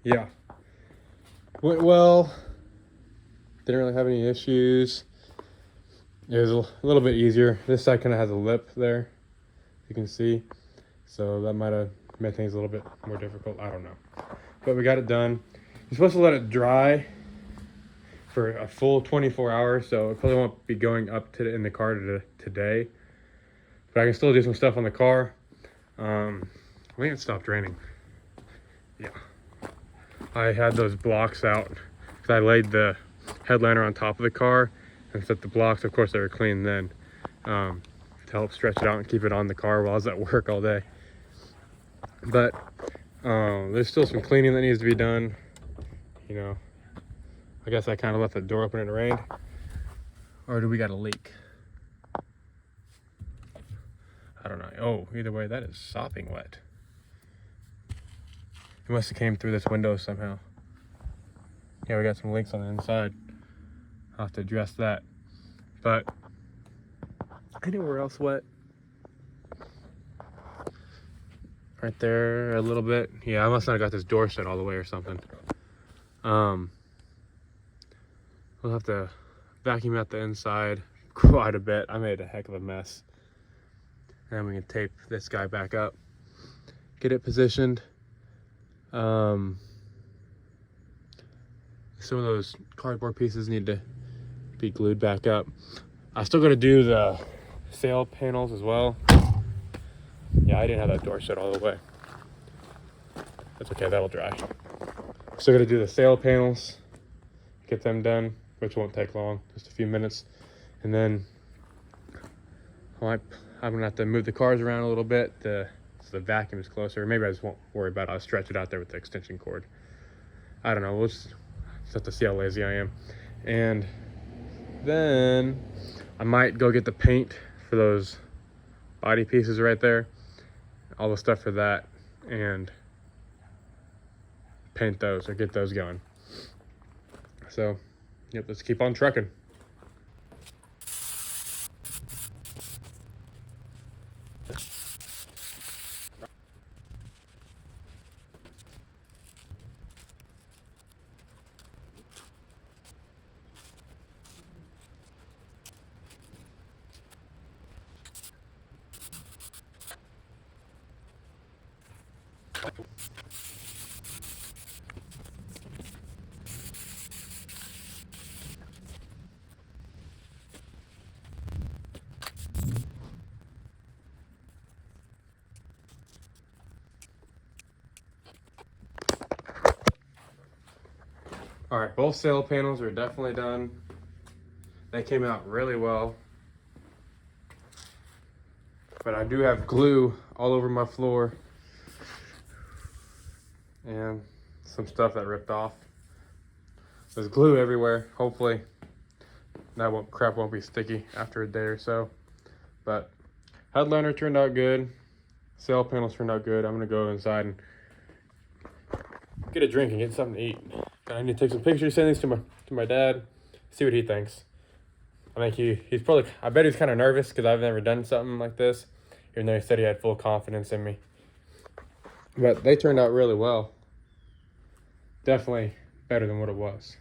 Speaker 1: Yeah, went well. Didn't really have any issues. It was a little bit easier. This side kind of has a lip there, you can see, so that might have made things a little bit more difficult. I don't know, but we got it done. You're supposed to let it dry for a full 24 hours, so it probably won't be going up to in the car today, but I can still do some stuff on the car. I think it stopped raining. Yeah, I had those blocks out because I laid the headliner on top of the car and set the blocks. Of course, they were clean then, to help stretch it out and keep it on the car while I was at work all day. But there's still some cleaning that needs to be done. You know, I guess I kind of left the door open and it rained. Or do we got a leak? I don't know. Oh, either way, that is sopping wet. It must have came through this window somehow. Yeah, we got some leaks on the inside. I'll have to address that. But anywhere else wet? Right there a little bit. Yeah, I must not have got this door shut all the way or something. We'll have to vacuum out the inside quite a bit. I made a heck of a mess. And we can tape this guy back up, get it positioned. Some of those cardboard pieces need to be glued back up. I still got to do the sail panels as well. Yeah, I didn't have that door shut all the way. That's okay, that'll dry. Still got to do the sail panels, get them done, which won't take long, just a few minutes. And then I'm gonna have to move the cars around a little bit so the vacuum is closer. Maybe I just won't worry about it. I'll stretch it out there with the extension cord. I don't know, we'll just have to see how lazy I am. And then I might go get the paint for those body pieces right there, all the stuff for that, and paint those or get those going. So, yep, let's keep on trucking. All right, both sail panels are definitely done. They came out really well. But I do have glue all over my floor and some stuff that ripped off. There's glue everywhere. Hopefully that crap won't be sticky after a day or so. But headliner turned out good. Sail panels turned out good. I'm gonna go inside and get a drink and get something to eat. I need to take some pictures, send these to my dad, see what he thinks. I think he's probably, I bet he's kind of nervous because I've never done something like this, even though he said he had full confidence in me. But they turned out really well. Definitely better than what it was.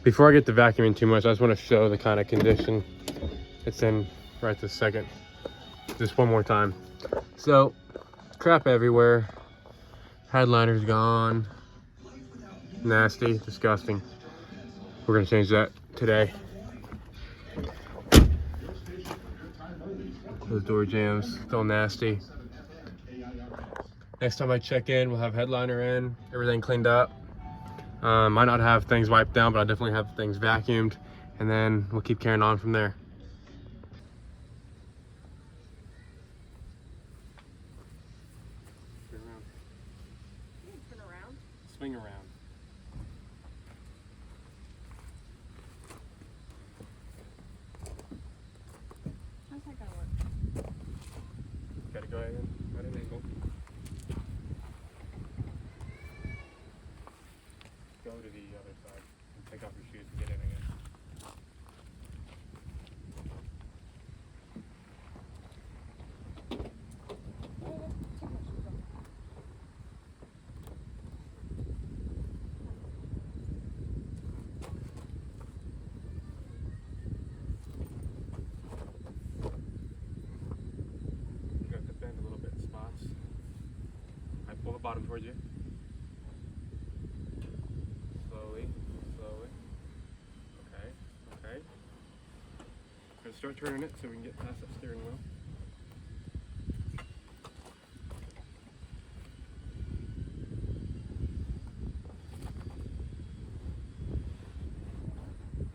Speaker 1: Before I get to vacuuming too much, I just want to show the kind of condition it's in right this second. Just one more time. So, crap everywhere. Headliner's gone. Nasty, disgusting. We're gonna change that today. Those door jams, still nasty. Next time I check in, we'll have headliner in, everything cleaned up. Might not have things wiped down, but I'll definitely have things vacuumed, and then we'll keep carrying on from there. Turn around.
Speaker 3: Turn around.
Speaker 1: Swing around.
Speaker 3: How's that gonna work?
Speaker 1: Gotta go ahead at an angle. Go to the other side and take off your shoes and get in again. You got to bend a little bit in spots. I pull the bottom towards you. Slowly, slowly. Okay, okay. Gonna start turning it so we can get past that steering wheel.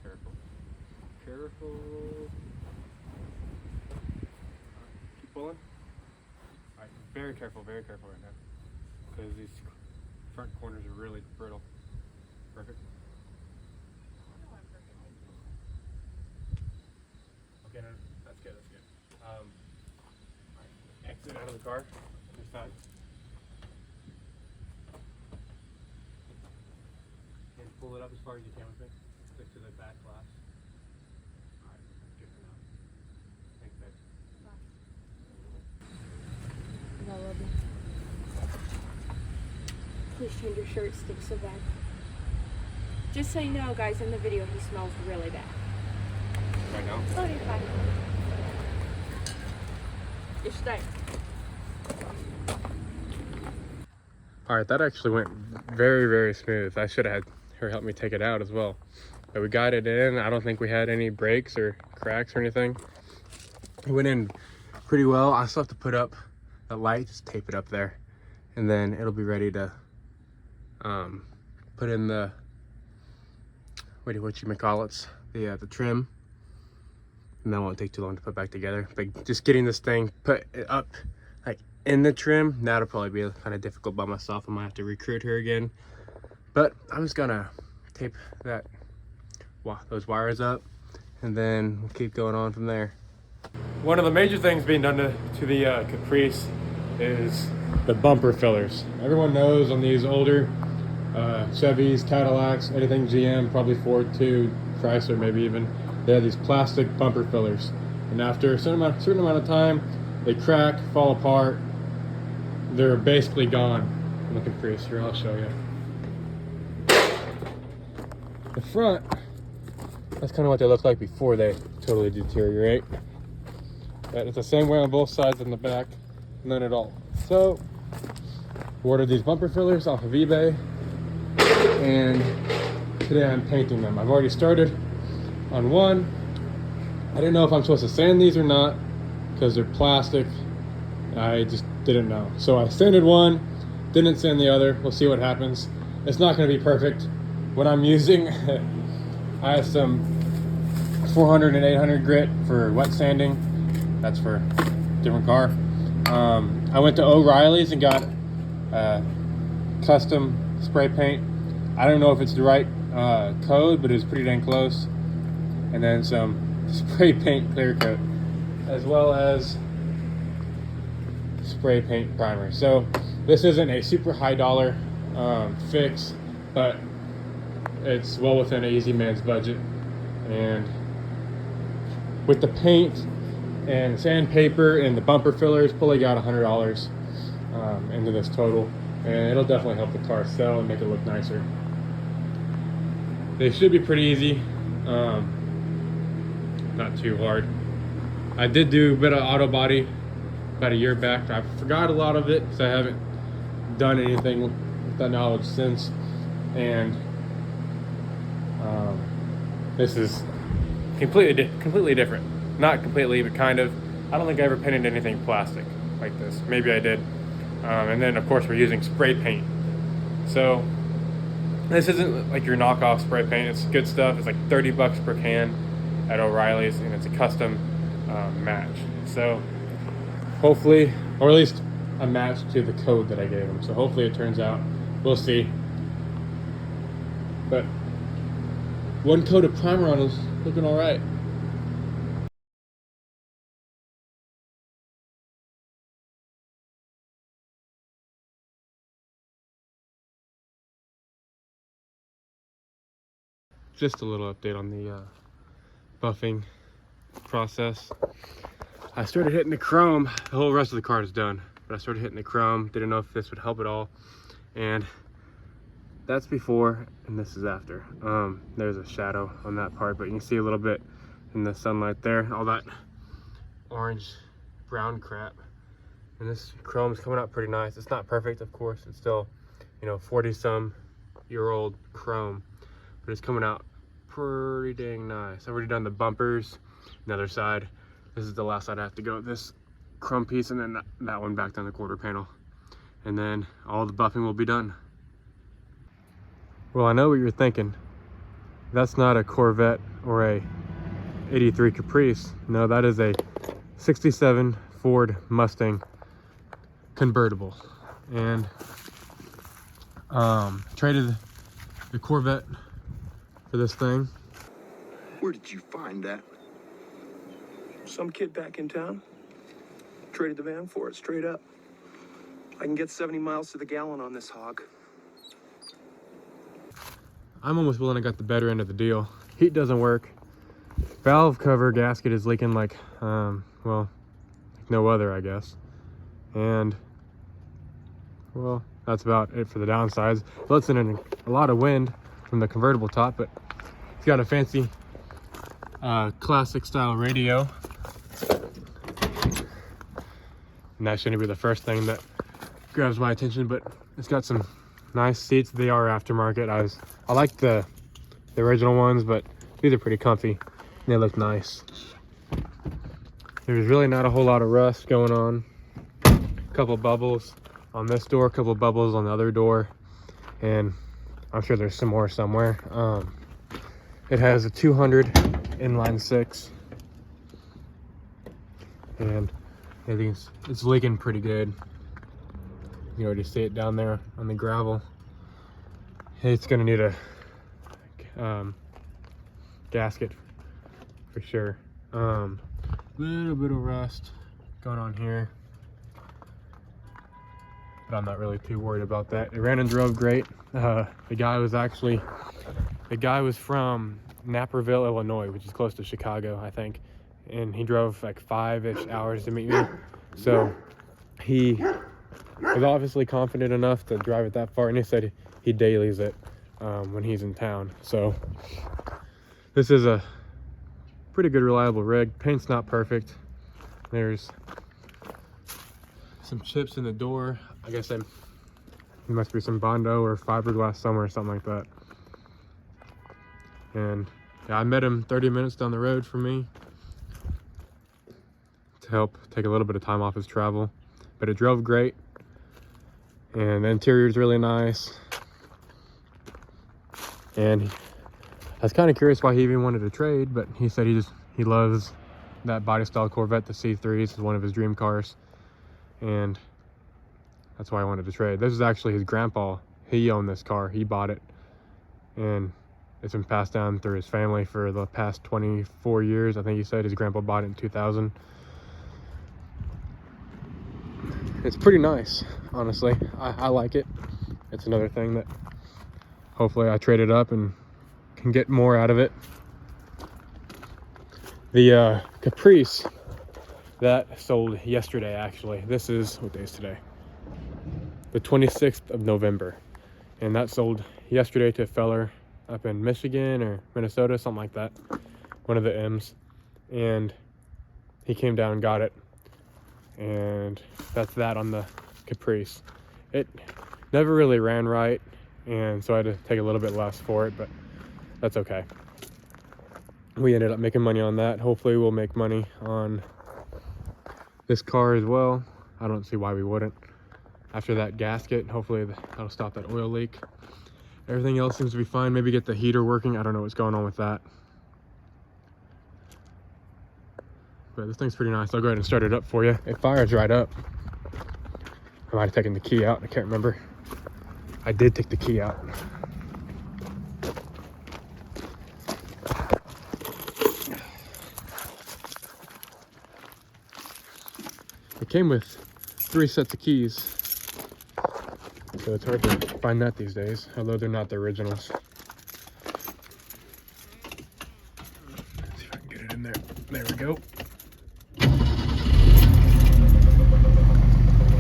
Speaker 1: Careful. Careful. Keep pulling. Alright, very careful right now. Because these front corners are really brittle. Perfect. Okay, no, that's good, that's good. Alright, exit out of the car. This side. And pull it up as far as you can with me. Stick to the back glass. Alright, good for now. Thanks, babe.
Speaker 3: I love you. Please change your shirt, stinks so bad. Just so you know, guys, in the video, he smells really bad.
Speaker 1: Right now?
Speaker 3: Oh, you're fine. You stay.
Speaker 1: Alright, that actually went very smooth. I should have had her help me take it out as well. But we got it in. I don't think we had any breaks or cracks or anything. It went in pretty well. I still have to put up the light, just tape it up there. And then it'll be ready to put in the, what you may call it, the trim. And that won't take too long to put back together. But just getting this thing put up like in the trim, that'll probably be kind of difficult by myself. I might have to recruit her again. But I'm just gonna tape that, those wires up, and then we'll keep going on from there. One of the major things being done to the Caprice is the bumper fillers. Everyone knows on these older Chevys, Cadillacs, anything GM, probably Ford too, Chrysler maybe even, they have these plastic bumper fillers. And after a certain amount of time, they crack, fall apart. They're basically gone on the Caprice. Here, I'll show you. The front, that's kind of what they look like before they totally deteriorate. But it's the same way on both sides in the back, none at all. So, ordered these bumper fillers off of eBay, and today I'm painting them. I've already started on one. I didn't know if I'm supposed to sand these or not because they're plastic. I just didn't know. So I sanded one, didn't sand the other. We'll see what happens. It's not going to be perfect. What I'm using, I have some 400 and 800 grit for wet sanding. That's for a different car. I went to O'Reilly's and got custom spray paint. I don't know if it's the right code, but it was pretty dang close. And then some spray paint clear coat, as well as spray paint primer. So this isn't a super high dollar fix, but it's well within an easy man's budget. And with the paint and sandpaper and the bumper fillers, probably got $100 into this total, and it'll definitely help the car sell and make it look nicer. They should be pretty easy, not too hard. I did do a bit of auto body about a year back. I forgot a lot of it because I haven't done anything with that knowledge since. And this is completely different. Not completely, but kind of. I don't think I ever painted anything plastic like this. Maybe I did. And then of course we're using spray paint. So this isn't like your knockoff spray paint. It's good stuff. It's like 30 bucks per can at O'Reilly's, and it's a custom match. So hopefully, or at least a match to the code that I gave them. So hopefully it turns out. We'll see. But one coat of primer on is looking all right. Just a little update on the buffing process. I started hitting the chrome. The whole rest of the car is done, but I started hitting the chrome. Didn't know if this would help at all, and that's before and this is after. There's a shadow on that part, but you can see a little bit in the sunlight there, all that orange brown crap. And this chrome is coming out pretty nice. It's not perfect, of course. It's still, 40-some-year-old chrome, but it's coming out pretty dang nice. I've already done the bumpers, the other side. This is the last side I have to go. This chrome piece, and then that one back down the quarter panel. And then all the buffing will be done. Well, I know what you're thinking. That's not a Corvette or a 83 Caprice. No, that is a 67 Ford Mustang convertible. And traded the Corvette for this thing.
Speaker 4: Where did you find that?
Speaker 5: Some kid back in town traded the van for it, straight up. I can get 70 miles to the gallon on this hog.
Speaker 1: I'm almost willing I got the better end of the deal. Heat doesn't work. Valve cover gasket is leaking like, well, like no other, I guess. And, well, that's about it for the downsides. It lets in a lot of wind from the convertible top, but it's got a fancy classic style radio. And that shouldn't be the first thing that grabs my attention, but it's got some nice seats. They are aftermarket. I like the original ones, but these are pretty comfy and they look nice. There's really not a whole lot of rust going on. A couple bubbles on this door, a couple bubbles on the other door, and I'm sure there's some more somewhere. It has a 200 inline 6, and I think it's leaking pretty good. You can already see it down there on the gravel. It's gonna need a gasket for sure. Little bit of rust going on here, but I'm not really too worried about that. It ran and drove great. The guy was from Naperville, Illinois, which is close to Chicago, I think, and he drove like 5-ish hours to meet me. So he was obviously confident enough to drive it that far, and he said he dailies it when he's in town. So this is a pretty good reliable rig. Paint's not perfect. There's some chips in the door. I guess it must be some Bondo or fiberglass somewhere, something like that. And yeah, I met him 30 minutes down the road from me to help take a little bit of time off his travel, but it drove great. And the interior is really nice. And I was kind of curious why he even wanted to trade, but he said he loves that body style Corvette. The C3 is one of his dream cars, and that's why I wanted to trade. This is actually his grandpa. He owned this car. He bought it, and it's been passed down through his family for the past 24 years. I think he said his grandpa bought it in 2000. It's pretty nice, honestly. I like it. It's another thing that hopefully I trade it up and can get more out of it. The Caprice that sold yesterday, actually. This is, what day is today? The 26th of November. And that sold yesterday to a feller up in Michigan or Minnesota, something like that. One of the M's. And he came down and got it. And that's that on the Caprice. It never really ran right, and so I had to take a little bit less for it, but that's okay. We ended up making money on that. Hopefully we'll make money on this car as well. I don't see why we wouldn't. After that gasket, hopefully that'll stop that oil leak. Everything else seems to be fine. Maybe get the heater working. I don't know what's going on with that. But this thing's pretty nice. I'll go ahead and start it up for you. It fires right up. I might have taken the key out. I can't remember. I did take the key out. It came with 3 sets of keys, so it's hard to find that these days, although they're not the originals. Let's see if I can get it in there. There we go.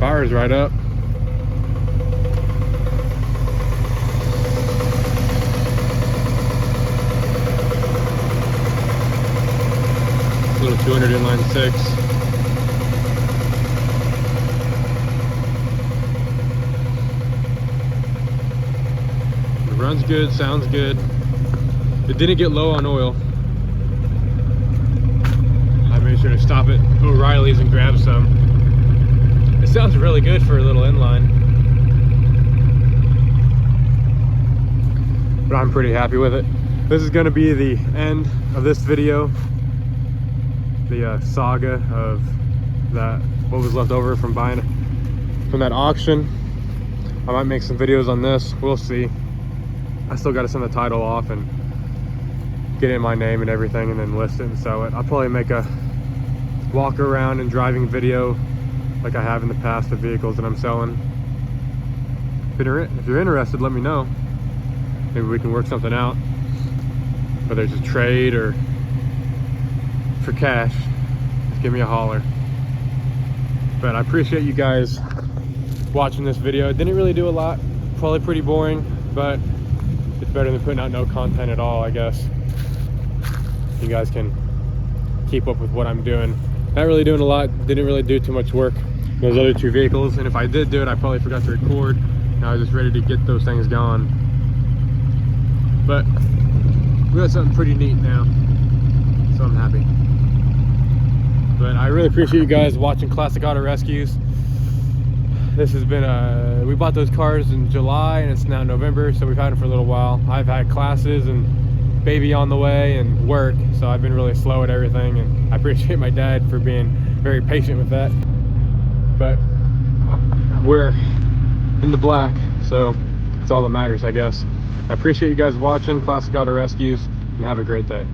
Speaker 1: Fires right up. Little 200 inline 6. It runs good, sounds good. It didn't get low on oil. I made sure to stop at O'Reilly's and grab some. It sounds really good for a little inline. But I'm pretty happy with it. This is going to be the end of this video. The saga of that, what was left over from buying it from that auction. I might make some videos on this, we'll see. I still got to send the title off and get it in my name and everything, and then list it and sell it. I'll probably make a walk around and driving video like I have in the past of vehicles that I'm selling. If you're interested, let me know. Maybe we can work something out, whether it's a trade or for cash. Just give me a holler. But I appreciate you guys watching this video. It didn't really do a lot, probably pretty boring, but it's better than putting out no content at all, I guess. You guys can keep up with what I'm doing. Not really doing a lot, didn't really do too much work in those other 2 vehicles, and if I did do it, I probably forgot to record. Now I was just ready to get those things going. But we got something pretty neat now, so I'm happy. But I really appreciate you guys watching Classic Auto Rescues. This has been we bought those cars in July and it's now November, so we've had them for a little while. I've had classes and baby on the way and work, so I've been really slow at everything, and I appreciate my dad for being very patient with that. But we're in the black, so it's all that matters, I guess. I appreciate you guys watching Classic Auto Rescues, and have a great day.